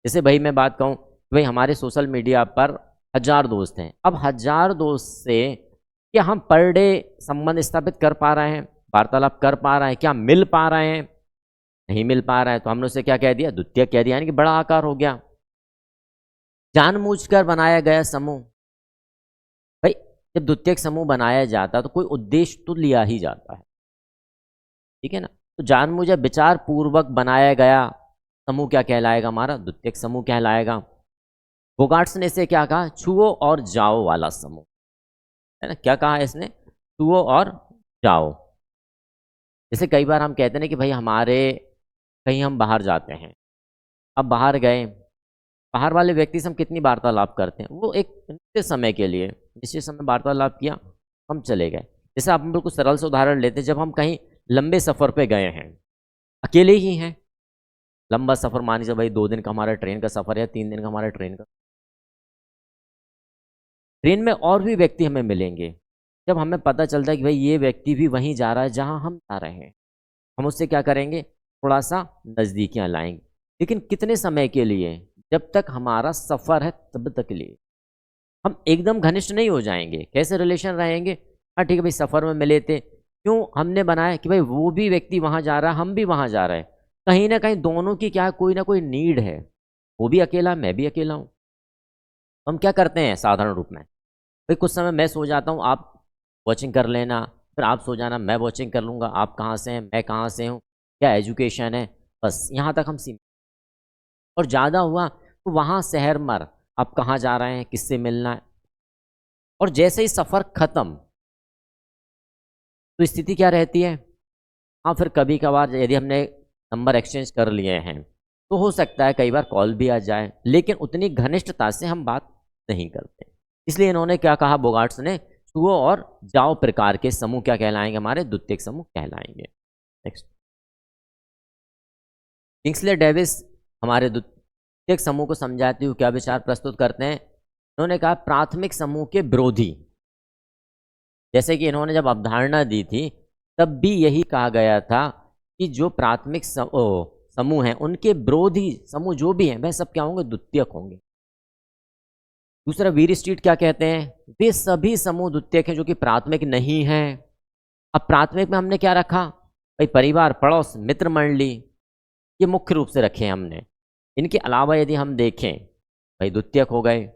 जैसे भाई मैं बात कहूँ, भाई हमारे सोशल मीडिया पर 1000 दोस्त हैं, अब 1000 दोस्त से क्या हम पर डे संबंध स्थापित कर पा रहे हैं, वार्तालाप कर पा रहे हैं, क्या मिल पा रहे हैं, नहीं मिल पा रहा है, तो हमने उसे क्या कह दिया, द्वितीयक कह दिया, यानी कि बड़ा आकार हो गया। जानबूझकर बनाया गया समूह, भाई जब द्वितीयक समूह बनाया जाता है तो कोई उद्देश्य तो लिया ही जाता है, ठीक है ना। तो जानबूझकर विचार पूर्वक बनाया गया समूह क्या कहलाएगा, हमारा द्वितीयक समूह कहलाएगा। बोगार्ट्स ने इसे क्या कहा, छुओ और जाओ वाला समूह, है ना। क्या कहा इसने, छुओ और जाओ। जैसे कई बार हम कहते हैं कि भाई हमारे कहीं हम बाहर जाते हैं, अब बाहर गए, बाहर वाले व्यक्ति से हम कितनी वार्तालाप करते हैं, वो एक निश्चित समय के लिए, निश्चित समय वार्तालाप किया, हम चले गए। जैसे आप बिल्कुल सरल से उदाहरण लेते हैं, जब हम कहीं लंबे सफ़र पे गए हैं, अकेले ही हैं, लंबा सफ़र मान लीजिए भाई 2 दिन का हमारा ट्रेन का सफ़र है, 3 दिन का हमारा ट्रेन का, ट्रेन में और भी व्यक्ति हमें मिलेंगे, जब हमें पता चलता है कि भाई ये व्यक्ति भी वहीं जा रहा है जहाँ हम जा रहे हैं, हम उससे क्या करेंगे, थोड़ा सा नज़दीकियाँ लाएंगे, लेकिन कितने समय के लिए, जब तक हमारा सफ़र है तब तक के लिए। हम एकदम घनिष्ठ नहीं हो जाएंगे, कैसे रिलेशन रहेंगे, हाँ ठीक है भाई सफ़र में मिले थे, क्यों हमने बनाया कि भाई वो भी व्यक्ति वहाँ जा रहा है, हम भी वहाँ जा रहे हैं, कहीं ना कहीं दोनों की क्या है, कोई ना कोई नीड है, वो भी अकेला, मैं भी अकेला हूँ। तो हम क्या करते हैं साधारण रूप में, भाई कुछ समय मैं सो जाता हूँ, आप वॉचिंग कर लेना, फिर आप सो जाना, मैं वॉचिंग कर लूँगा, आप कहाँ से हैं, मैं कहाँ से हूँ, क्या एजुकेशन है, बस यहाँ तक हम सीमित। और ज़्यादा हुआ तो वहाँ शहर मर, आप कहाँ जा रहे हैं, किससे मिलना है। और जैसे ही सफ़र ख़त्म तो स्थिति क्या रहती है, हाँ फिर कभी कभार यदि हमने नंबर एक्सचेंज कर लिए हैं तो हो सकता है कई बार कॉल भी आ जाए, लेकिन उतनी घनिष्ठता से हम बात नहीं करते। इसलिए इन्होंने क्या कहा, बोगार्ट्स ने, छुओ और जाओ प्रकार के समूह क्या कहलाएंगे, हमारे द्वितीयक समूह कहलाएंगे। नेक्स्ट, किंग्सले डेविस हमारे द्वितीयक समूह को समझाते हुए क्या विचार प्रस्तुत करते हैं। इन्होंने कहा प्राथमिक समूह के विरोधी, जैसे कि इन्होंने जब अवधारणा दी थी तब भी यही कहा गया था कि जो प्राथमिक समूह हैं उनके विरोधी समूह जो भी हैं वह सब क्या होंगे, द्वितीयक होंगे। दूसरा, वीर स्ट्रीट क्या कहते हैं, वे सभी समूह द्वितीयक हैं जो कि प्राथमिक नहीं हैं। अब प्राथमिक में हमने क्या रखा, भाई परिवार, पड़ोस, मित्र मंडली, ये मुख्य रूप से रखे हैं हमने। इनके अलावा यदि हम देखें, भाई द्वितीयक हो गए।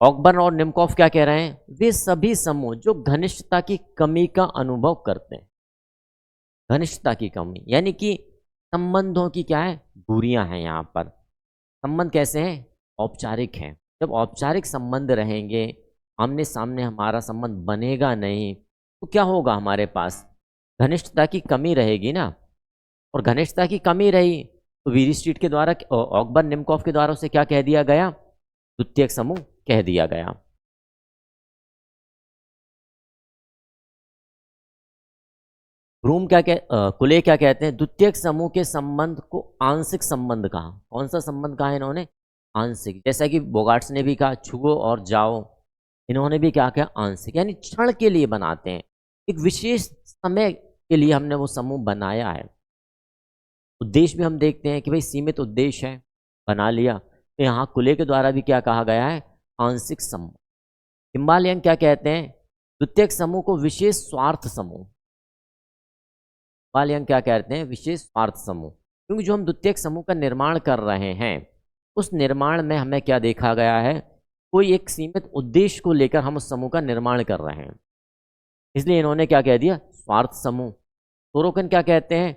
ऑकबर्न और निमकॉफ क्या कह रहे हैं, वे सभी समूह जो घनिष्ठता की कमी का अनुभव करते हैं। घनिष्ठता की कमी यानी कि संबंधों की क्या है, दूरियां हैं। यहाँ पर संबंध कैसे हैं, औपचारिक हैं। जब औपचारिक संबंध रहेंगे, आमने सामने हमारा संबंध बनेगा नहीं, तो क्या होगा, हमारे पास घनिष्ठता की कमी रहेगी ना। और घनिष्ठता की कमी रही तो वीरी स्ट्रीट के द्वारा, ऑकबर्न निमकॉफ के द्वारा उसे क्या कह दिया गया, द्वितीयक समूह कह दिया गया। ब्रूम कुले क्या कहते हैं, द्वितीयक समूह के संबंध को आंशिक संबंध कहा। कौन सा संबंध कहा इन्होंने, आंशिक। जैसा कि बोगार्ट्स ने भी कहा छुओ और जाओ, इन्होंने भी क्या कहा, आंशिक, यानी क्षण के लिए बनाते हैं, एक विशेष समय के लिए हमने वो समूह बनाया है। उद्देश्य भी हम देखते हैं कि भाई सीमित उद्देश्य है, बना लिया। तो यहाँ कुले के द्वारा भी क्या कहा गया है, आंशिक समूह। हिमालयन क्या कहते हैं, द्वितीयक समूह को विशेष स्वार्थ समूह। हिमालयन क्या कहते हैं, विशेष स्वार्थ समूह, क्योंकि जो हम द्वितीयक समूह का निर्माण कर रहे हैं उस निर्माण में हमें क्या देखा गया है, कोई एक सीमित उद्देश्य को लेकर हम उस समूह का निर्माण कर रहे हैं, इसलिए इन्होंने क्या कह दिया, स्वार्थ समूह। सोरोकिन क्या कहते हैं,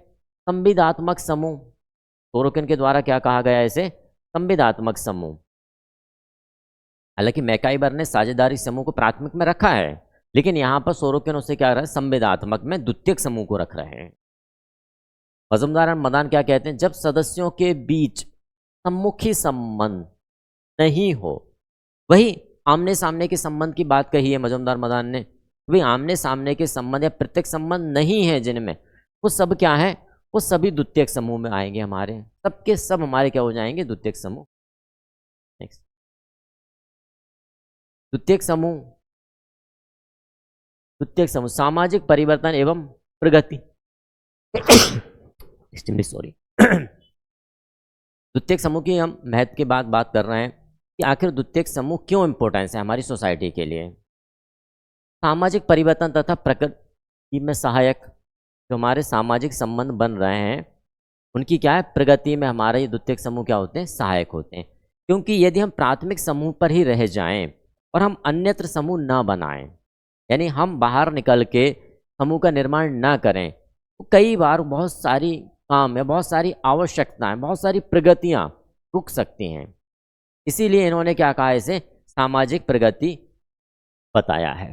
संविदात्मक समूह। सोरोकिन के द्वारा क्या कहा गया है इसे, संविदात्मक समूह। हालांकि मैकाइबर ने साझेदारी समूह को प्राथमिक में रखा है, लेकिन यहां पर सोरोकिन उसे क्या रहा है, संविदात्मक में द्वितीयक समूह को रख रहे हैं। मजूमदार और मदान क्या कहते हैं, जब सदस्यों के बीच सम्मुखी संबंध नहीं हो, वही आमने सामने के संबंध की बात कही है मजूमदार मदान ने, वही आमने सामने के संबंध या प्रत्यक्ष संबंध नहीं है जिनमें, वो सब क्या है, वो सभी द्वितीयक समूह में आएंगे। हमारे सबके सब हमारे क्या हो जाएंगे, द्वितीयक समूह। नेक्स्ट, द्वितीयक समूह, द्वितीयक समूह सामाजिक परिवर्तन एवं प्रगति। Extremely sorry. द्वितीयक समूह की हम महत्व के बाद बात कर रहे हैं कि आखिर द्वितीयक समूह क्यों इंपॉर्टेंस है हमारी सोसाइटी के लिए। सामाजिक परिवर्तन तथा प्रगति में सहायक, जो हमारे सामाजिक संबंध बन रहे हैं उनकी क्या है, प्रगति में हमारे द्वितीयक समूह क्या होते हैं, सहायक होते हैं। क्योंकि यदि हम प्राथमिक समूह पर ही रह जाएं और हम अन्यत्र समूह ना बनाएं, यानी हम बाहर निकल के समूह का निर्माण ना करें, तो कई बार बहुत सारी काम है, बहुत सारी आवश्यकताएं, बहुत सारी प्रगतियां रुक सकती हैं। इसीलिए इन्होंने क्या कहा, इसे सामाजिक प्रगति बताया है।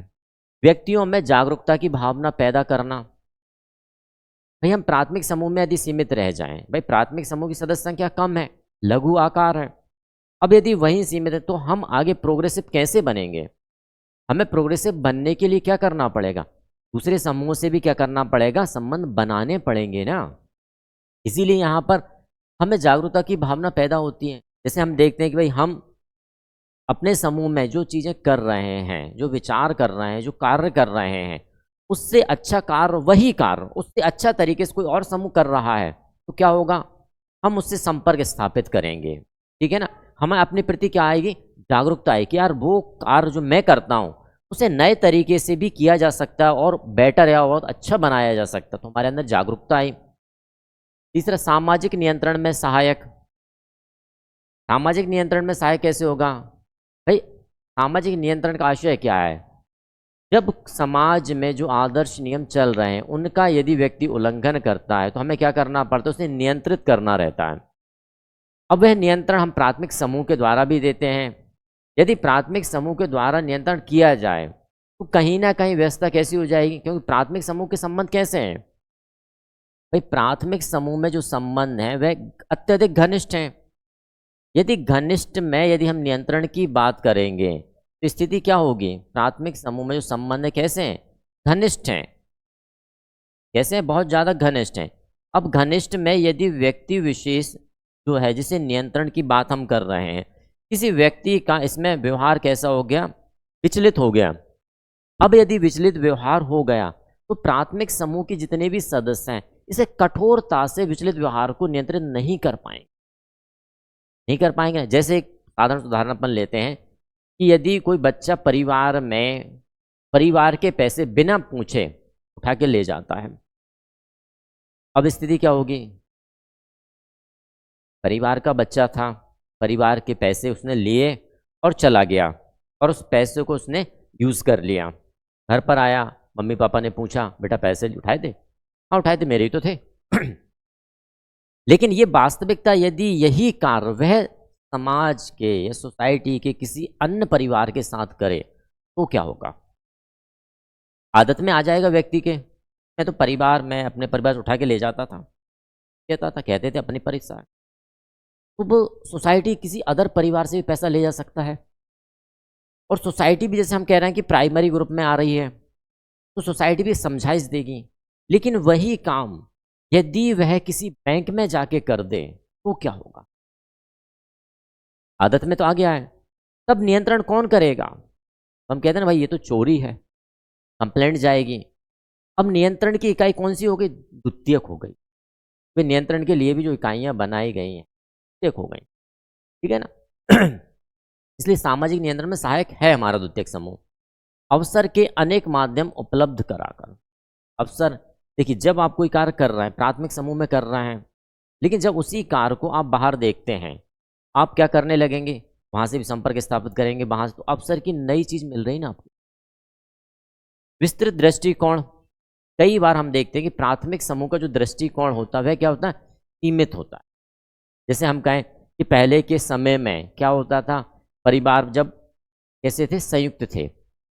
व्यक्तियों में जागरूकता की भावना पैदा करना। भाई हम प्राथमिक समूह में यदि सीमित रह जाएं, भाई प्राथमिक समूह की सदस्य संख्या कम है, लघु आकार है, अब यदि वहीं सीमित है तो हम आगे प्रोग्रेसिव कैसे बनेंगे। हमें प्रोग्रेसिव बनने के लिए क्या करना पड़ेगा, दूसरे समूह से भी क्या करना पड़ेगा, संबंध बनाने पड़ेंगे ना। इसीलिए यहाँ पर हमें जागरूकता की भावना पैदा होती है। जैसे हम देखते हैं कि भाई हम अपने समूह में जो चीज़ें कर रहे हैं, जो विचार कर रहे हैं, जो कार्य कर रहे हैं, उससे अच्छा कार्य, वही कार्य उससे अच्छा तरीके से कोई और समूह कर रहा है तो क्या होगा, हम उससे संपर्क स्थापित करेंगे। ठीक है ना, हमें अपने प्रति क्या आएगी, जागरूकता आएगी कि यार वो कार्य जो मैं करता हूँ उसे नए तरीके से भी किया जा सकता है और बेटर या बहुत अच्छा बनाया जा सकता है, तो हमारे अंदर जागरूकता आई। तीसरा, सामाजिक नियंत्रण में सहायक। सामाजिक नियंत्रण में सहायक कैसे होगा भाई? सामाजिक नियंत्रण का आशय क्या है? जब समाज में जो आदर्श नियम चल रहे हैं उनका यदि व्यक्ति उल्लंघन करता है तो हमें क्या करना पड़ता है? उसे नियंत्रित करना रहता है। अब वह नियंत्रण हम प्राथमिक समूह के द्वारा भी देते हैं। यदि प्राथमिक समूह के द्वारा नियंत्रण किया जाए तो कहीं ना कहीं व्यवस्था कैसी हो जाएगी? क्योंकि प्राथमिक समूह के संबंध कैसे हैं भाई? प्राथमिक समूह में जो संबंध हैं वह अत्यधिक घनिष्ठ हैं। यदि घनिष्ठ में यदि हम नियंत्रण की बात करेंगे तो स्थिति क्या होगी? प्राथमिक समूह में जो संबंध है कैसे हैं? घनिष्ठ हैं। कैसे हैं? बहुत ज़्यादा घनिष्ठ हैं। अब घनिष्ठ में यदि व्यक्ति विशेष जो है जिसे नियंत्रण की बात हम कर रहे हैं, किसी व्यक्ति का इसमें व्यवहार कैसा हो गया? विचलित हो गया। अब यदि विचलित व्यवहार हो गया तो प्राथमिक समूह के जितने भी सदस्य हैं इसे कठोरता से विचलित व्यवहार को नियंत्रित नहीं कर पाएंगे। नहीं कर पाएंगे। जैसे एक साधारण उदाहरण अपन लेते हैं कि यदि कोई बच्चा परिवार के पैसे बिना पूछे उठा के ले जाता है, अब स्थिति क्या होगी? परिवार का बच्चा था, परिवार के पैसे उसने लिए और चला गया और उस पैसे को उसने यूज़ कर लिया। घर पर आया, मम्मी पापा ने पूछा बेटा पैसे उठाए थे? हाँ उठाए थे, मेरे ही तो थे। लेकिन ये वास्तविकता यदि यही कार्य वह समाज के या सोसाइटी के किसी अन्य परिवार के साथ करे तो क्या होगा? आदत में आ जाएगा व्यक्ति के, मैं तो मैं अपने परिवार से उठा के ले जाता था, कहते थे अपनी परिवार। तो वो सोसाइटी किसी अदर परिवार से भी पैसा ले जा सकता है। और सोसाइटी भी जैसे हम कह रहे हैं कि प्राइमरी ग्रुप में आ रही है तो सोसाइटी भी समझाइश देगी। लेकिन वही काम यदि वह किसी बैंक में जाके कर दे तो क्या होगा? आदत में तो आ गया है, तब नियंत्रण कौन करेगा? हम कहते हैं ना भाई ये तो चोरी है, कंप्लेंट जाएगी। अब नियंत्रण की इकाई कौन सी हो गई? द्वितीयक हो गई। वे नियंत्रण के लिए भी जो इकाइयां बनाई गई हैं द्वितीयक हो गई। ठीक है ना? इसलिए सामाजिक नियंत्रण में सहायक है हमारा द्वितीयक समूह, अवसर के अनेक माध्यम उपलब्ध कराकर। अवसर देखिए, जब आप कोई कार्य कर रहे हैं प्राथमिक समूह में कर रहे हैं, लेकिन जब उसी कार्य को आप बाहर देखते हैं आप क्या करने लगेंगे? वहां से भी संपर्क स्थापित करेंगे, वहां से तो अवसर की नई चीज मिल रही ना आपको। विस्तृत दृष्टिकोण, कई बार हम देखते हैं कि प्राथमिक समूह का जो दृष्टिकोण होता है वह क्या होता है? सीमित होता है। जैसे हम कहें कि पहले के समय में क्या होता था, परिवार जब कैसे थे? संयुक्त थे।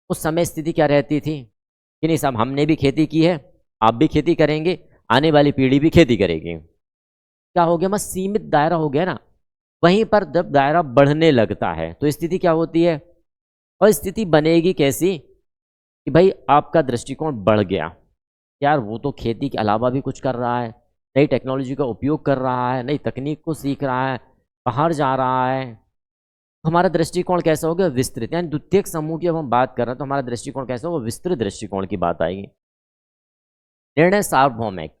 उस समय स्थिति क्या रहती थी कि नहीं साहब हमने भी खेती की है, आप भी खेती करेंगे, आने वाली पीढ़ी भी खेती करेगी। क्या हो गया? बस सीमित दायरा हो गया ना। वहीं पर जब दायरा बढ़ने लगता है तो स्थिति क्या होती है? और स्थिति बनेगी कैसी कि भाई आपका दृष्टिकोण बढ़ गया, यार वो तो खेती के अलावा भी कुछ कर रहा है, नई टेक्नोलॉजी का उपयोग कर रहा है, नई तकनीक को सीख रहा है, बाहर जा रहा है। हमारा दृष्टिकोण कैसा हो गया? विस्तृत। यानी द्वितीयक समूह की जब हम बात कर रहे हैं तो हमारा दृष्टिकोण कैसा होगा? विस्तृत दृष्टिकोण की बात आएगी। निर्णय सार्वभौमिक,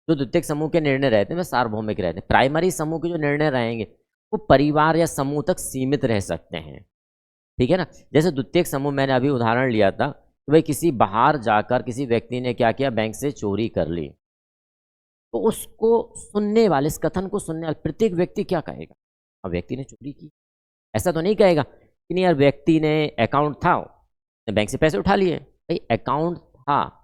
जो द्वितीयक समूह के निर्णय रहते हैं वे सार्वभौमिक रहते हैं। प्राइमरी समूह के जो निर्णय रहेंगे वो परिवार या समूह तक सीमित रह सकते हैं। ठीक है ना? जैसे द्वितीयक समूह मैंने अभी उदाहरण लिया था कि भाई किसी बाहर जाकर किसी व्यक्ति ने क्या किया? बैंक से चोरी कर ली, तो उसको सुनने वाले, इस कथन को सुनने वाले प्रत्येक व्यक्ति क्या कहेगा? अब व्यक्ति ने चोरी की, ऐसा तो नहीं कहेगा कि नहीं यार व्यक्ति ने अकाउंट था बैंक से पैसे उठा लिए। भाई अकाउंट था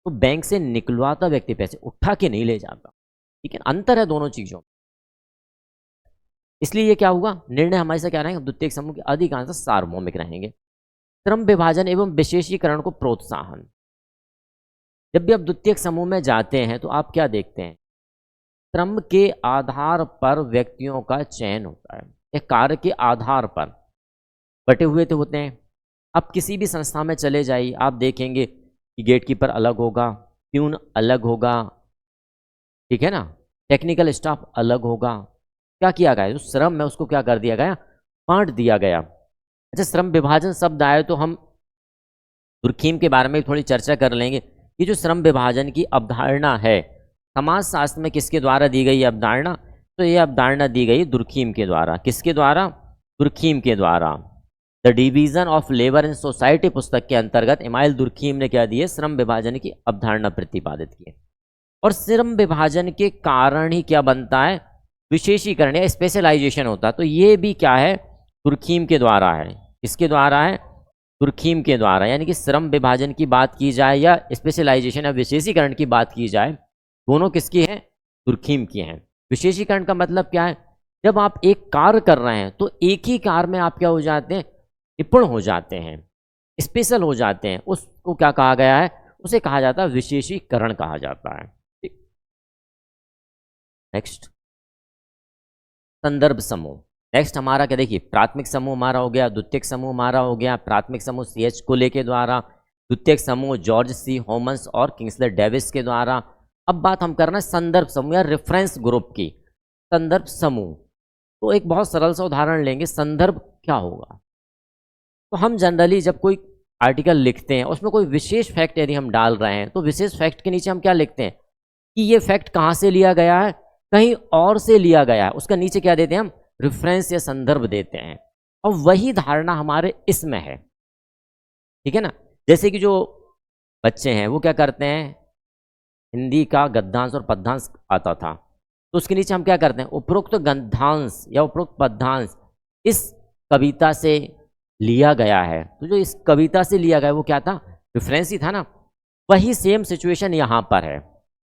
तो बैंक से निकलवाता व्यक्ति, पैसे उठा के नहीं ले जाता। ठीक है, अंतर है दोनों चीजों। इसलिए ये क्या हुआ? निर्णय हमारे से क्या रहेंगे? द्वितीयक समूह के अधिकांश सार्वभौमिक रहेंगे। क्रम विभाजन एवं विशेषीकरण को प्रोत्साहन, जब भी आप द्वितीयक समूह में जाते हैं तो आप क्या देखते हैं? क्रम के आधार पर व्यक्तियों का चयन होता है, एक कार्य के आधार पर बटे हुए तो होते हैं। आप किसी भी संस्था में चले जाइए, आप देखेंगे कि गेटकीपर अलग होगा, प्यून अलग होगा, ठीक है ना, टेक्निकल स्टाफ अलग होगा। क्या किया गया? जो श्रम है उसको क्या कर दिया गया? बांट दिया गया। अच्छा, श्रम विभाजन शब्द आए तो हम दुर्खीम के बारे में थोड़ी चर्चा कर लेंगे। ये जो श्रम विभाजन की अवधारणा है समाजशास्त्र में किसके द्वारा दी गई अवधारणा? तो ये अवधारणा दी गई दुर्खीम के द्वारा। किसके द्वारा? दुर्खीम के द्वारा। The division of labour in society पुस्तक के अंतर्गत इमाइल दुर्खीम ने क्या दिए? श्रम विभाजन की अवधारणा प्रतिपादित की। और श्रम विभाजन के कारण ही क्या बनता है? विशेषीकरण या स्पेशलाइजेशन होता। तो ये भी क्या है, तुर्खीम के द्वारा है। किसके द्वारा है? तुर्खीम के द्वारा। यानी कि श्रम विभाजन की बात की जाए या स्पेशलाइजेशन या विशेषीकरण की बात की जाए, दोनों किसकी है? तुर्खीम की हैं। विशेषीकरण का मतलब क्या है? जब आप एक कार्य कर रहे हैं तो एक ही कार्य में आप क्या हो जाते हैं? निपुण हो जाते हैं, स्पेशल हो जाते हैं। उसको क्या कहा गया है? उसे कहा जाता है विशेषीकरण कहा जाता है। नेक्स्ट, संदर्भ समूह। नेक्स्ट हमारा क्या, देखिए प्राथमिक समूह हमारा हो गया, द्वितीयक समूह हमारा हो गया। प्राथमिक समूह CH कोले के द्वारा, द्वितीयक समूह जॉर्ज C होमन्स और किंग्सले डेविस के द्वारा। अब बात हम कर रहे हैं संदर्भ समूह या रेफरेंस ग्रुप की। संदर्भ समूह, तो एक बहुत सरल सा उदाहरण लेंगे। संदर्भ क्या होगा? तो हम जनरली जब कोई आर्टिकल लिखते हैं उसमें कोई विशेष फैक्ट यदि हम डाल रहे हैं तो विशेष फैक्ट के नीचे हम क्या लिखते हैं कि ये फैक्ट कहाँ से लिया गया है, कहीं और से लिया गया है। उसका नीचे क्या देते हैं हम? रेफरेंस या संदर्भ देते हैं। और वही धारणा हमारे इसमें है, ठीक है ना। जैसे कि जो बच्चे हैं वो क्या करते हैं, हिंदी का गद्यांश और पद्यांश आता था तो उसके नीचे हम क्या करते हैं? उपरोक्त गद्यांश या उपरोक्त पद्यांश इस कविता से लिया गया है। तो जो इस कविता से लिया गया वो क्या था? रेफरेंस ही था ना। वही सेम सिचुएशन यहाँ पर है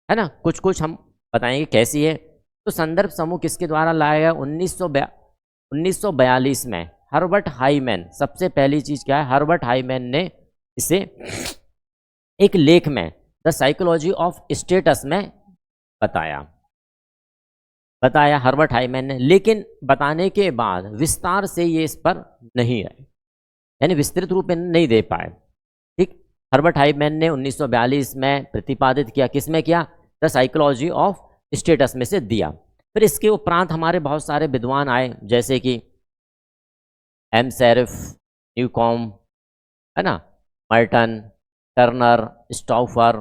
ना। कुछ कुछ हम बताएंगे कैसी है। तो संदर्भ समूह किसके द्वारा लाया गया? 1942 में हर्बर्ट हाइमैन। सबसे पहली चीज क्या है? हर्बर्ट हाइमैन ने इसे एक लेख में द साइकोलॉजी ऑफ स्टेटस में बताया हर्बर्ट हाइमैन ने। लेकिन बताने के बाद विस्तार से ये इस पर नहीं आए, यानी विस्तृत रूप में नहीं दे पाए। ठीक, हर्बर्ट हाइमैन ने 1942 में प्रतिपादित किया। किसमें किया? द साइकोलॉजी ऑफ स्टेटस में से दिया। फिर इसके उपरांत हमारे बहुत सारे विद्वान आए, जैसे कि एम सेरिफ, न्यूकॉम, है ना, मर्टन, टर्नर, स्टॉफर,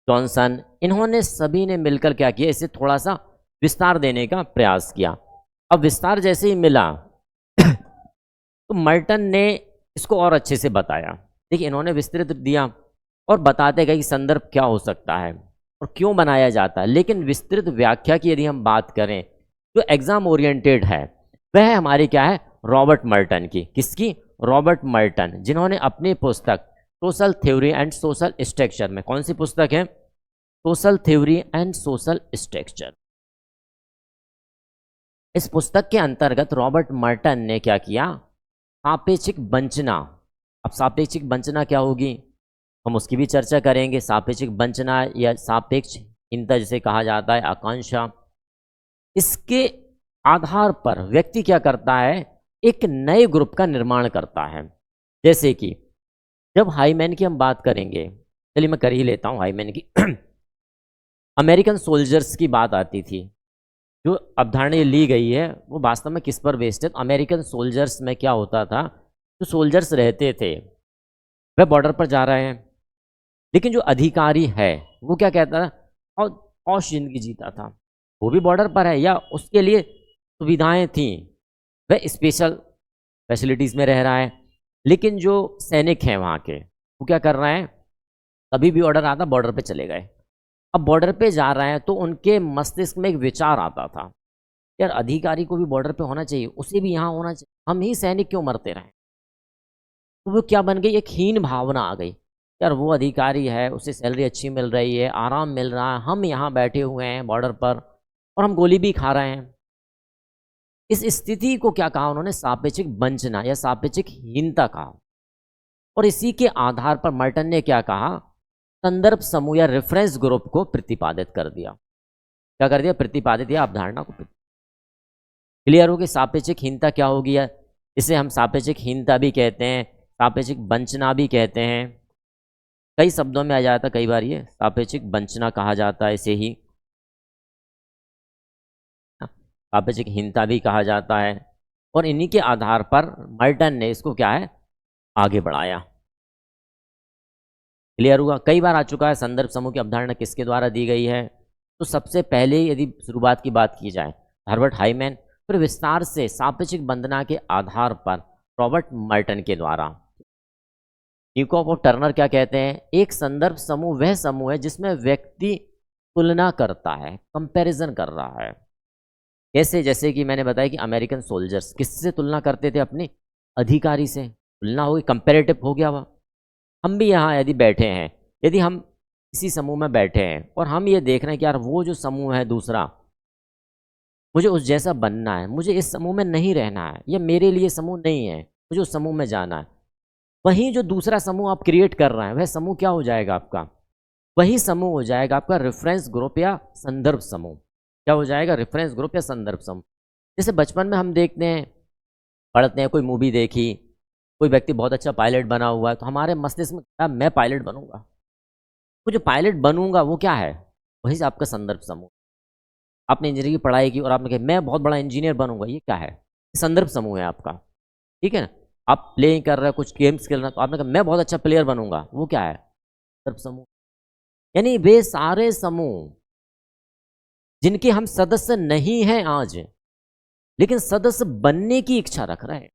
जॉनसन। इन्होंने सभी ने मिलकर क्या किया? इसे थोड़ा सा विस्तार देने का प्रयास किया। अब विस्तार जैसे ही मिला तो मर्टन ने इसको और अच्छे से बताया। देखिए, इन्होंने विस्तृत दिया और बताते गए कि संदर्भ क्या हो सकता है और क्यों बनाया जाता है। लेकिन विस्तृत व्याख्या की यदि हम बात करें जो एग्जाम ओरिएंटेड है वह हमारी क्या है? रॉबर्ट मर्टन की। किसकी? रॉबर्ट मर्टन, जिन्होंने अपनी पुस्तक social theory and social structure में, कौन सी पुस्तक है? Social theory and social structure. इस पुस्तक के अंतर्गत रॉबर्ट मर्टन ने क्या किया? सापेक्षिक वंचना। अब सापेक्षिक वंचना क्या होगी हम उसकी भी चर्चा करेंगे। सापेक्षिक वंचना या सापेक्षहीनता जिसे कहा जाता है, आकांक्षा, इसके आधार पर व्यक्ति क्या करता है? एक नए ग्रुप का निर्माण करता है। जैसे कि जब हाइमैन की हम बात करेंगे, चलिए मैं कर ही लेता हूं हाइमैन की अमेरिकन सोल्जर्स की बात आती थी। जो अवधारणा ली गई है वो वास्तव में किस पर बेस्ड है? अमेरिकन सोल्जर्स में क्या होता था, जो सोल्जर्स रहते थे वह बॉर्डर पर जा रहे हैं, लेकिन जो अधिकारी है वो क्या कहता था? और औश जिंदगी जीता था। वो भी बॉर्डर पर है या उसके लिए सुविधाएं थी, वह स्पेशल फैसिलिटीज़ में रह रहा है। लेकिन जो सैनिक हैं वहाँ के वो क्या कर रहे हैं? कभी भी ऑर्डर आता बॉर्डर पे चले गए। अब बॉर्डर पे जा रहे हैं तो उनके मस्तिष्क में एक विचार आता था, यार अधिकारी को भी बॉर्डर पे होना चाहिए, उसे भी यहाँ होना चाहिए, हम ही सैनिक क्यों मरते रहें। तो वो क्या बन गई? एक हीन भावना आ गई, यार वो अधिकारी है, उसे सैलरी अच्छी मिल रही है, आराम मिल रहा है, हम यहाँ बैठे हुए हैं बॉर्डर पर और हम गोली भी खा रहे हैं। इस स्थिति को क्या कहा उन्होंने? सापेक्षिक वंचना या सापेक्षिक हीनता कहा। और इसी के आधार पर मर्टन ने क्या कहा? संदर्भ समूह या रेफरेंस ग्रुप को प्रतिपादित कर दिया। क्या कर दिया? प्रतिपादित या अवधारणा को। क्लियर हो कि सापेक्षिक हीनता क्या होगी? इसे हम सापेक्षिक हीनता भी कहते हैं, सापेक्षिक वंचना भी कहते हैं, कई शब्दों में आ जाता है। कई बार ये सापेक्षिक वंचना कहा जाता है, इसे ही सापेक्षिक हीनता भी कहा जाता है। और इन्हीं के आधार पर मर्टन ने इसको क्या है? आगे बढ़ाया। क्लियर हुआ? कई बार आ चुका है। संदर्भ समूह की अवधारणा किसके द्वारा दी गई है? तो सबसे पहले यदि शुरुआत की बात की जाए हर्बर्ट हाइमैन, फिर विस्तार से सापेक्षिक वंदना के आधार पर रॉबर्ट मर्टन के द्वारा। न्यूकॉम और टर्नर क्या कहते हैं? एक संदर्भ समूह वह समूह है जिसमें व्यक्ति तुलना करता है, कंपैरिजन कर रहा है। कैसे? जैसे कि मैंने बताया कि अमेरिकन सोल्जर्स किससे तुलना करते थे? अपने अधिकारी से तुलना होगी, कंपेरेटिव हो गया वह। हम भी यहाँ यदि बैठे हैं, यदि हम इसी समूह में बैठे हैं और हम ये देख रहे हैं कि यार वो जो समूह है दूसरा, मुझे उस जैसा बनना है, मुझे इस समूह में नहीं रहना है, ये मेरे लिए समूह नहीं है, मुझे उस समूह में जाना है। वहीं जो दूसरा समूह आप क्रिएट कर रहे हैं, वह समूह क्या हो जाएगा आपका? वही समूह हो जाएगा आपका रेफरेंस ग्रुप या संदर्भ समूह। क्या हो जाएगा? रेफरेंस ग्रुप या संदर्भ समूह। जैसे बचपन में हम देखते हैं, पढ़ते हैं, कोई मूवी देखी, कोई व्यक्ति बहुत अच्छा पायलट बना हुआ है, तो हमारे मस्तिष्क में क्या, मैं पायलट बनूंगा। वो जो पायलट बनूंगा वो क्या है? वही से आपका संदर्भ समूह। आपने इंजीनियरिंग की पढ़ाई की और आपने कहा मैं बहुत बड़ा इंजीनियर बनूंगा, ये क्या है? संदर्भ समूह है आपका। ठीक है ना? आप प्ले कर रहे हैं, कुछ गेम्स खेल रहे हैं, तो आपने कहा मैं बहुत अच्छा प्लेयर बनूंगा, वो क्या है? संदर्भ समूह। यानी वे सारे समूह जिनके हम सदस्य नहीं हैं आज, लेकिन सदस्य बनने की इच्छा रख रहे हैं।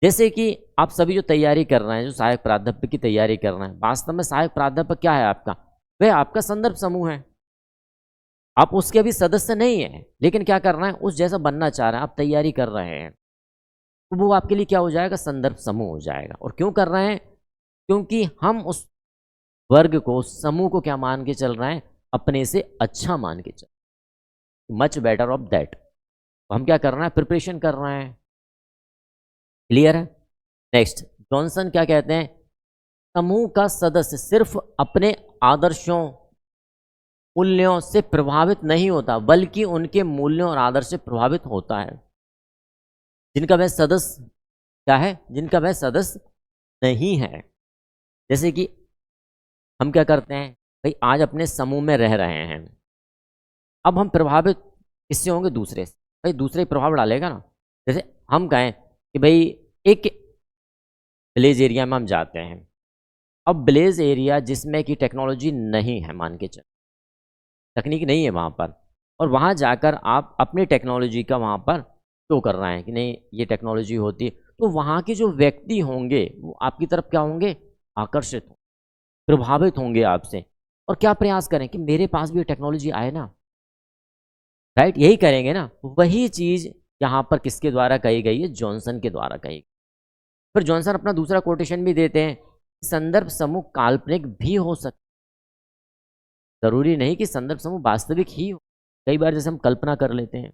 जैसे कि आप सभी जो तैयारी कर रहे हैं, जो सहायक प्राध्यापक की तैयारी कर रहे हैं, वास्तव में सहायक प्राध्यापक क्या है आपका? वह आपका संदर्भ समूह है। आप उसके अभी सदस्य नहीं हैं, लेकिन क्या कर रहे हैं? उस जैसा बनना चाह रहे हैं, आप तैयारी कर रहे हैं, तो वो आपके लिए क्या हो जाएगा? संदर्भ समूह हो जाएगा। और क्यों कर रहे हैं? क्योंकि हम उस वर्ग को, उस समूह को क्या मान के चल रहे हैं? अपने से अच्छा मान के चल, मच बेटर ऑफ दैट। तो हम क्या कर रहे हैं? प्रिपरेशन कर रहे हैं। क्लियर है? नेक्स्ट, जॉनसन क्या कहते हैं? समूह का सदस्य सिर्फ अपने आदर्शों, मूल्यों से प्रभावित नहीं होता, बल्कि उनके मूल्यों और आदर्श से प्रभावित होता है। जिनका वह सदस्य क्या है? जिनका वह सदस्य नहीं है। जैसे कि हम क्या करते हैं भाई, आज अपने समूह में रह रहे हैं, अब हम प्रभावित किससे होंगे? दूसरे से। भाई दूसरे प्रभाव डालेगा ना। जैसे हम कहें कि भाई एक विलेज एरिया में हम जाते हैं, अब विलेज एरिया जिसमें कि टेक्नोलॉजी नहीं है, मान के चल, तकनीक नहीं है वहाँ पर, और वहाँ जाकर आप अपनी टेक्नोलॉजी का वहाँ पर शो कर रहे हैं कि नहीं ये टेक्नोलॉजी होती, तो वहाँ के जो व्यक्ति होंगे वो आपकी तरफ क्या होंगे? आकर्षित होंगे, प्रभावित होंगे आपसे, और क्या प्रयास करें कि मेरे पास भी ये टेक्नोलॉजी आए ना। राइट? यही करेंगे ना। वही चीज़ यहाँ पर किसके द्वारा कही गई है? जॉनसन के द्वारा कही गई। फिर जॉनसन अपना दूसरा कोटेशन भी देते हैं, संदर्भ समूह काल्पनिक भी हो सकता, जरूरी नहीं कि संदर्भ समूह वास्तविक ही हो। कई बार जैसे हम कल्पना कर लेते हैं,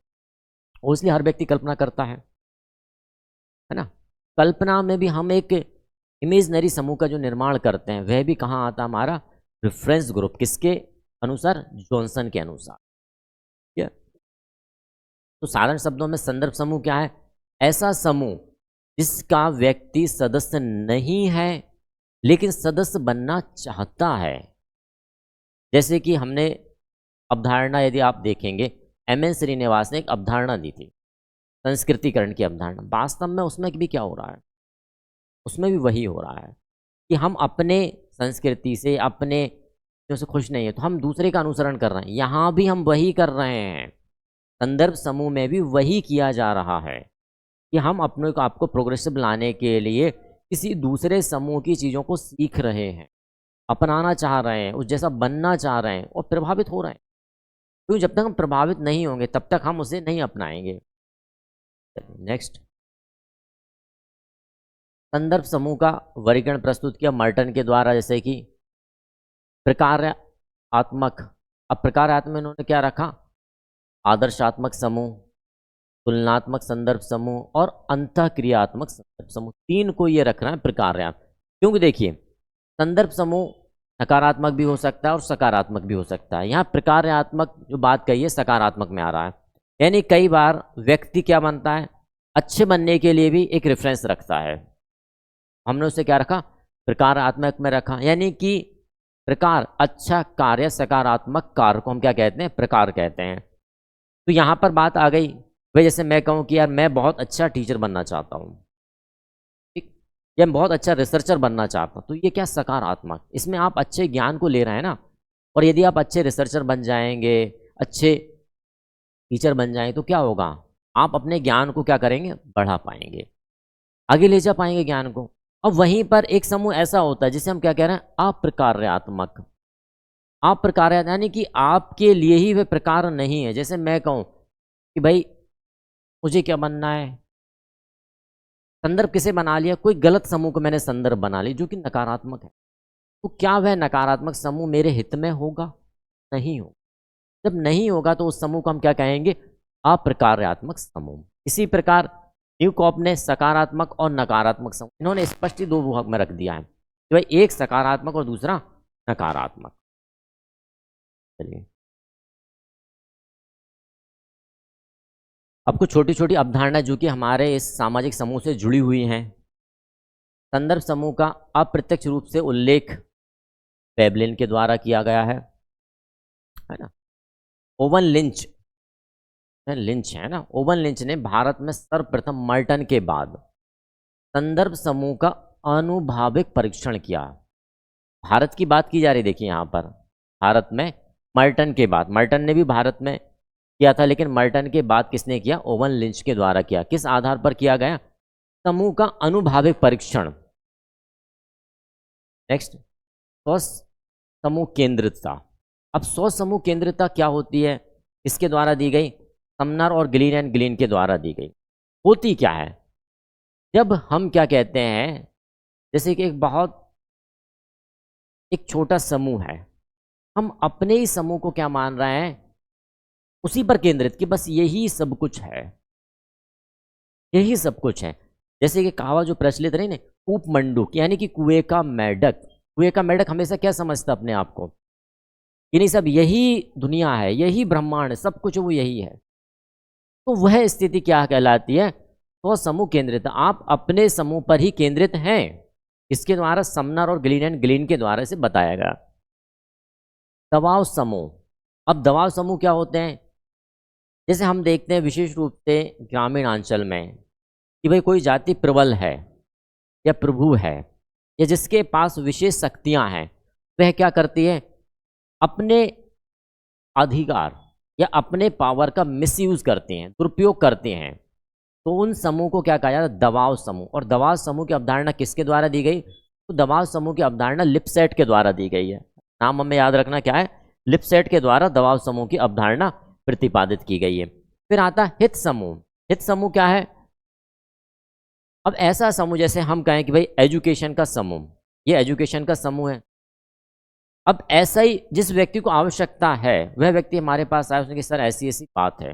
और इसलिए हर व्यक्ति कल्पना करता है ना। कल्पना में भी हम एक इमेजनरी समूह का जो निर्माण करते हैं, वह भी कहाँ आता? हमारा रेफरेंस ग्रुप। किसके अनुसार? जॉनसन के अनुसार। ठीक है? तो साधारण शब्दों में संदर्भ समूह क्या है? ऐसा समूह जिसका व्यक्ति सदस्य नहीं है, लेकिन सदस्य बनना चाहता है। जैसे कि हमने अवधारणा, यदि आप देखेंगे, एम.एन. श्रीनिवास ने एक अवधारणा दी थी, संस्कृतिकरण की अवधारणा। वास्तव में उसमें भी क्या हो रहा है? उसमें भी वही हो रहा है कि हम अपने संस्कृति से, अपने जो से खुश नहीं है, तो हम दूसरे का अनुसरण कर रहे हैं। यहाँ भी हम वही कर रहे हैं, संदर्भ समूह में भी वही किया जा रहा है कि हम अपने को, आपको प्रोग्रेसिव लाने के लिए किसी दूसरे समूह की चीज़ों को सीख रहे हैं, अपनाना चाह रहे हैं, उस जैसा बनना चाह रहे हैं, और प्रभावित हो रहे हैं। क्योंकि जब तक हम प्रभावित नहीं होंगे तब तक हम उसे नहीं अपनाएंगे। नेक्स्ट, संदर्भ समूह का वर्गीकरण प्रस्तुत किया मर्टन के द्वारा, जैसे कि प्रकार्यात्मक। अब प्रकार्यात्मक इन्होंने क्या रखा? आदर्शात्मक समूह, तुलनात्मक संदर्भ समूह और अंतःक्रियात्मक संदर्भ समूह। तीन को ये रख रहे हैं प्रकार्यात्मक। क्योंकि देखिए, संदर्भ समूह नकारात्मक भी हो सकता है और सकारात्मक भी हो सकता है। यहाँ प्रकार्यात्मक जो बात कही है सकारात्मक में आ रहा है। यानी कई बार व्यक्ति क्या बनता है? अच्छे बनने के लिए भी एक रेफरेंस रखता है। हमने उसे क्या रखा? प्रकारात्मक में रखा। यानी कि प्रकार, अच्छा कार्य, सकारात्मक कार्य को हम क्या कहते हैं? प्रकार कहते हैं। तो यहाँ पर बात आ गई, भाई जैसे मैं कहूँ कि यार मैं बहुत अच्छा टीचर बनना चाहता हूँ, ठीक, या मैं बहुत अच्छा रिसर्चर बनना चाहता हूँ, तो ये क्या? सकारात्मक। इसमें आप अच्छे ज्ञान को ले रहे हैं ना। और यदि आप अच्छे रिसर्चर बन जाएंगे, अच्छे टीचर बन जाएंगे, तो क्या होगा? आप अपने ज्ञान को क्या करेंगे? बढ़ा पाएंगे, आगे ले जा पाएंगे ज्ञान को। अब वहीं पर एक समूह ऐसा होता है जिसे हम क्या कह रहे हैं? अप्रकार्यात्मक। अप्रकार्यात्मक यानी कि आपके लिए ही वह प्रकार नहीं है। जैसे मैं कहूँ कि भाई मुझे क्या बनना है, संदर्भ किसे बना लिया, कोई गलत समूह को मैंने संदर्भ बना लिया जो कि नकारात्मक है, तो क्या वह नकारात्मक समूह मेरे हित में होगा? नहीं हो। जब नहीं होगा तो उस समूह को हम क्या कहेंगे? अप्रकार्यात्मक समूह। इसी प्रकार न्यूकॉप ने सकारात्मक और नकारात्मक समूह, इन्होंने स्पष्ट ही दो भाग में रख दिया है कि भाई एक सकारात्मक और दूसरा नकारात्मक। चलिए अब कुछ छोटी छोटी अवधारणा जो कि हमारे इस सामाजिक समूह से जुड़ी हुई हैं। संदर्भ समूह का अप्रत्यक्ष रूप से उल्लेख वेबलिन के द्वारा किया गया है ना। ओवन लिंच है ना, ओवन लिंच ने भारत में सर्वप्रथम मर्टन के बाद संदर्भ समूह का अनुभाविक परीक्षण किया। भारत की बात की जा रही, देखिए यहाँ पर भारत में मर्टन के बाद, मर्टन ने भी भारत में किया था, लेकिन मर्टन के बाद किसने किया? ओवन लिंच के द्वारा किया। किस आधार पर किया गया? समूह का अनुभाविक परीक्षण। नेक्स्ट, समूह केंद्रितता। अब समूह केंद्रितता क्या होती है? इसके द्वारा दी गई, समनर और ग्लीन एंड ग्लीन के द्वारा दी गई। होती क्या है? जब हम क्या कहते हैं, जैसे कि एक छोटा समूह है, हम अपने ही समूह को क्या मान रहे हैं? उसी पर केंद्रित कि बस यही सब कुछ है, यही सब कुछ है। जैसे कि कहावत जो प्रचलित रही ना, कूप मंडूक, यानी कि कुएं का मेढक। कुएं का मेढक हमेशा क्या समझता अपने आप को? कि नहीं, सब यही दुनिया है, यही ब्रह्मांड है, सब कुछ वो यही है। तो वह स्थिति क्या कहलाती है? तो समूह केंद्रित। आप अपने समूह पर ही केंद्रित हैं। इसके द्वारा समनर और ग्लीन एंड ग्लीन के द्वारा इसे बताया गया। दबाव समूह। अब दबाव समूह क्या होते हैं? जैसे हम देखते हैं विशेष रूप से ग्रामीण अंचल में कि भाई कोई जाति प्रबल है या प्रभु है या जिसके पास विशेष शक्तियां हैं, वह क्या करती है? अपने अधिकार या अपने पावर का मिसयूज करते हैं, दुरुपयोग करते हैं। तो उन समूह को क्या कहा जाता है? दबाव समूह। और दबाव समूह की अवधारणा किसके द्वारा दी गई? तो दबाव समूह की अवधारणा लिपसेट के द्वारा दी गई है। नाम हमें याद रखना क्या है? लिपसेट के द्वारा दबाव समूह की अवधारणा प्रतिपादित की गई है। फिर आता हित समूह। हित समूह क्या है? अब ऐसा समूह, जैसे हम कहें कि भाई एजुकेशन का समूह, ये एजुकेशन का समूह है। अब ऐसा ही जिस व्यक्ति को आवश्यकता है, वह व्यक्ति हमारे पास आया, उसने कहा सर ऐसी ऐसी बात है,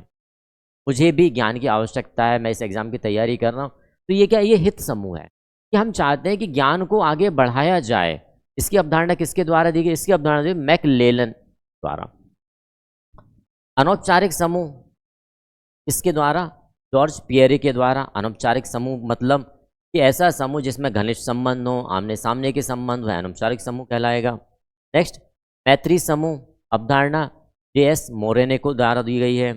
मुझे भी ज्ञान की आवश्यकता है, मैं इस एग्जाम की तैयारी कर रहा हूँ। तो ये क्या? ये हित समूह है कि हम चाहते हैं कि ज्ञान को आगे बढ़ाया जाए। इसकी अवधारणा किसके द्वारा दी गई? इसकी अवधारणा दी मैकलेलन द्वारा। अनौपचारिक समूह, इसके द्वारा जॉर्ज पियरे के द्वारा। अनौपचारिक समूह मतलब कि ऐसा समूह जिसमें घनिष्ठ संबंध हो, आमने सामने के संबंध, वह अनौपचारिक समूह कहलाएगा। नेक्स्ट, मैत्री समूह अवधारणा J.S. मोरेने को द्वारा दी गई है।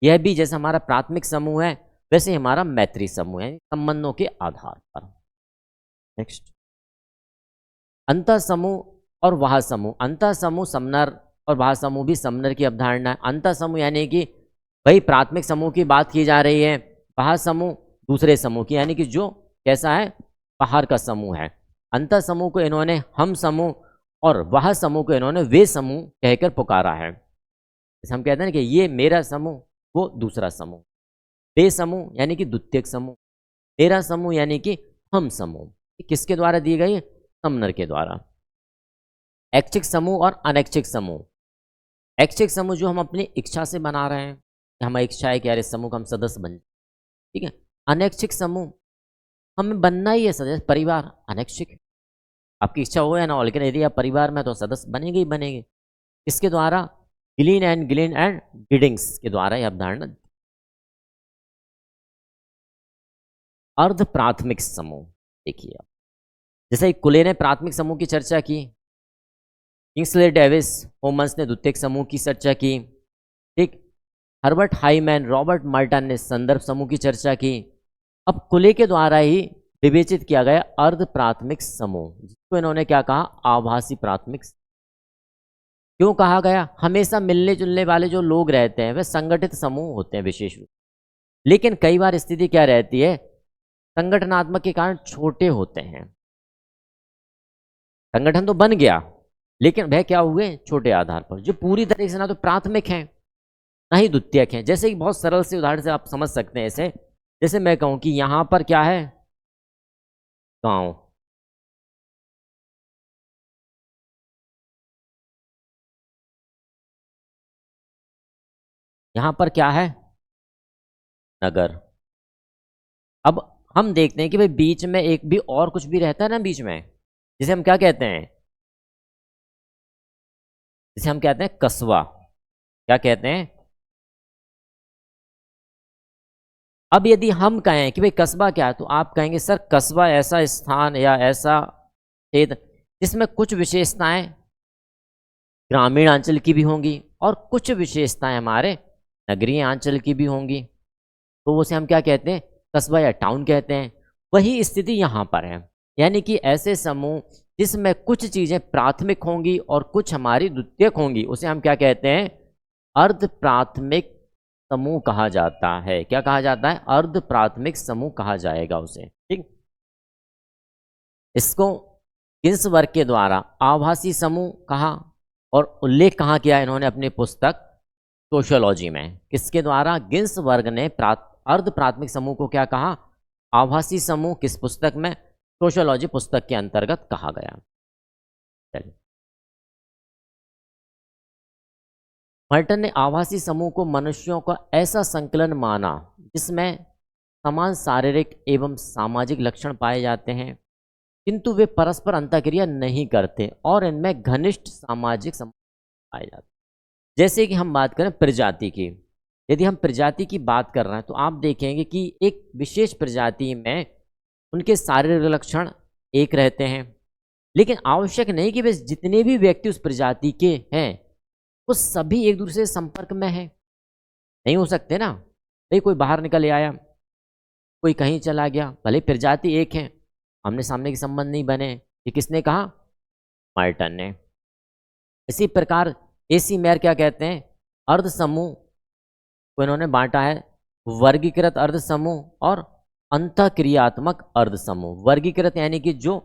यह भी जैसे हमारा प्राथमिक समूह है, वैसे ही हमारा मैत्री समूह है, संबंधों के आधार पर। नेक्स्ट, अंतः समूह और वाह समूह। अंतः समूह समनर और वाह समूह भी समनर की अवधारणा है। अंतः समूह यानी कि भाई प्राथमिक समूह की बात की जा रही है, वाह समूह दूसरे समूह की, यानी कि जो कैसा है? बाहर का समूह है। अंतः समूह को इन्होंने हम समूह और वाह समूह को इन्होंने वे समूह कहकर पुकारा है। जैसे हम कहते हैं ना कि ये मेरा समूह, वो दूसरा समूह। वे समूह यानी कि द्वितीयक समूह, मेरा समूह यानी कि हम समूह। किसके द्वारा दी गई? समनर के द्वारा। ऐच्छिक समूह और अनैच्छिक समूह। ऐच्छिक समूह जो हम अपनी इच्छा से बना रहे हैं, हमारी इच्छा है कि यार इस समूह का हम सदस्य बन, ठीक है। अनैच्छिक समूह हमें बनना ही है सदस्य, परिवार अनैच्छिक है, आपकी इच्छा हो या ना हो, लेकिन यदि आप परिवार में तो सदस्य बनेंगे ही बनेंगे। इसके द्वारा ग्लीन एंड गिडिंग्स के द्वारा यह अवधारणा। अर्ध प्राथमिक समूह देखिए, जैसे कुले ने प्राथमिक समूह की चर्चा की, किंग्सले डेविस होमन्स ने द्वितीयक समूह की चर्चा की, ठीक। हर्बर्ट हाईमैन, रॉबर्ट मर्टन ने संदर्भ समूह की चर्चा की। अब कुले के द्वारा ही विवेचित किया गया अर्ध प्राथमिक समूह, जिसको इन्होंने क्या कहा? आभासी प्राथमिक। क्यों कहा गया? हमेशा मिलने जुलने वाले जो लोग रहते हैं वे संगठित समूह होते हैं विशेष रूप, लेकिन कई बार स्थिति क्या रहती है? संगठनात्मक के कारण छोटे होते हैं। संगठन तो बन गया, लेकिन वह क्या हुए? छोटे आधार पर, जो पूरी तरीके से ना तो प्राथमिक हैं ना ही द्वितीयक हैं। जैसे कि बहुत सरल से उदाहरण से आप समझ सकते हैं ऐसे, जैसे मैं कहूं कि यहां पर क्या है, गांव, यहां पर क्या है, नगर। अब हम देखते हैं कि भाई बीच में एक भी और कुछ भी रहता है ना बीच में, जिसे हम क्या कहते हैं, जिसे हम कहते हैं कस्बा। क्या कहते हैं? अब यदि हम कहें कि भाई कस्बा क्या है, तो आप कहेंगे सर कस्बा ऐसा स्थान या ऐसा क्षेत्र जिसमें कुछ विशेषताएं ग्रामीण अंचल की भी होंगी और कुछ विशेषताएं हमारे नगरीय अंचल की भी होंगी, तो उसे हम क्या कहते हैं, कस्बा या टाउन कहते हैं। वही स्थिति यहाँ पर है, यानी कि ऐसे समूह जिसमें कुछ चीजें प्राथमिक होंगी और कुछ हमारी द्वितीयक होंगी, उसे हम क्या कहते हैं, अर्ध प्राथमिक समूह कहा जाता है। क्या कहा जाता है? अर्ध प्राथमिक समूह कहा जाएगा उसे। ठीक, इसको गिन्सबर्ग के द्वारा आभासी समूह कहा और उल्लेख कहाँ किया इन्होंने अपनी पुस्तक सोशियोलॉजी में। किसके द्वारा? गिन्सबर्ग ने अर्ध प्राथमिक समूह को क्या कहा, आभासी समूह। किस पुस्तक में? सोशियोलॉजी पुस्तक के अंतर्गत कहा गया। चलिए, मर्टन ने आभासी समूह को मनुष्यों का ऐसा संकलन माना जिसमें समान शारीरिक एवं सामाजिक लक्षण पाए जाते हैं, किंतु वे परस्पर अंतःक्रिया नहीं करते और इनमें घनिष्ठ सामाजिक संबंध पाए जाते हैं। जैसे कि हम बात करें प्रजाति की, यदि हम प्रजाति की बात कर रहे हैं तो आप देखेंगे कि एक विशेष प्रजाति में उनके शारीरिक लक्षण एक रहते हैं, लेकिन आवश्यक नहीं कि वे जितने भी व्यक्ति उस प्रजाति के हैं वो सभी एक दूसरे से संपर्क में हैं। नहीं हो सकते ना, भाई कोई बाहर निकल आया, कोई कहीं चला गया, भले प्रजाति एक है, आमने सामने के संबंध नहीं बने। ये किसने कहा? मार्टन ने। इसी प्रकार एसी मेयर क्या कहते हैं, अर्ध समूह को इन्होंने बांटा है वर्गीकृत अर्ध समूह और अंतःक्रियात्मक अर्ध समूह। वर्गीकृत यानी कि जो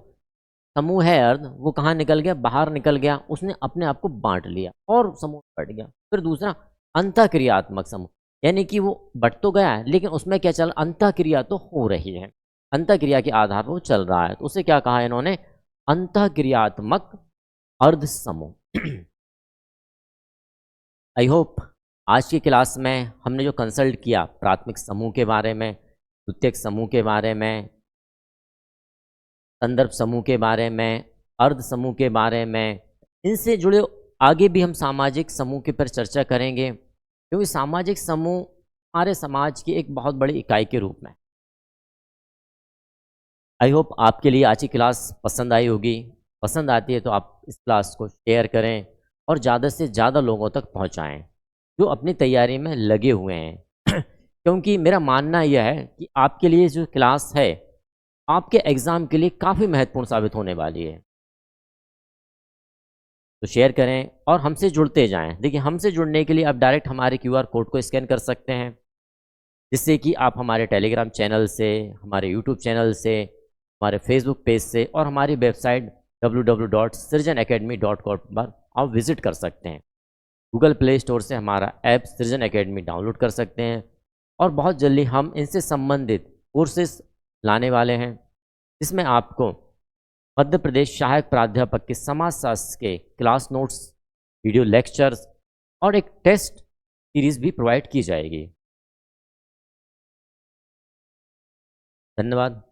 समूह है अर्ध, वो कहाँ निकल गया, बाहर निकल गया, उसने अपने आप को बांट लिया और समूह बढ़ गया। फिर दूसरा अंतःक्रियात्मक समूह, यानी कि वो बढ़ तो गया है लेकिन उसमें क्या चल, अंतःक्रिया तो हो रही है, अंतःक्रिया के आधार पर वो चल रहा है, तो उसे क्या कहा इन्होंने, अंतःक्रियात्मक अर्ध समूह। आई होप आज की क्लास में हमने जो कंसल्ट किया प्राथमिक समूह के बारे में, द्वितीयक समूह के बारे में, संदर्भ समूह के बारे में, अर्ध समूह के बारे में, इनसे जुड़े आगे भी हम सामाजिक समूह के पर चर्चा करेंगे, क्योंकि सामाजिक समूह हमारे समाज की एक बहुत बड़ी इकाई के रूप में। आई होप आपके लिए आज की क्लास पसंद आई होगी। पसंद आती है तो आप इस क्लास को शेयर करें और ज़्यादा से ज़्यादा लोगों तक पहुंचाएं जो अपनी तैयारी में लगे हुए हैं। क्योंकि मेरा मानना यह है कि आपके लिए जो क्लास है आपके एग्ज़ाम के लिए काफ़ी महत्वपूर्ण साबित होने वाली है। तो शेयर करें और हमसे जुड़ते जाएं। देखिए, हमसे जुड़ने के लिए आप डायरेक्ट हमारे QR कोड को स्कैन कर सकते हैं, जिससे कि आप हमारे टेलीग्राम चैनल से, हमारे यूट्यूब चैनल से, हमारे फेसबुक पेज से और हमारी वेबसाइट www.srijanacademy.com पर आप विज़िट कर सकते हैं। गूगल प्ले स्टोर से हमारा ऐप सृजन एकेडमी डाउनलोड कर सकते हैं और बहुत जल्दी हम इनसे संबंधित कोर्सेस लाने वाले हैं, जिसमें आपको मध्य प्रदेश सहायक प्राध्यापक के समाजशास्त्र के क्लास नोट्स, वीडियो लेक्चर्स और एक टेस्ट सीरीज़ भी प्रोवाइड की जाएगी। धन्यवाद।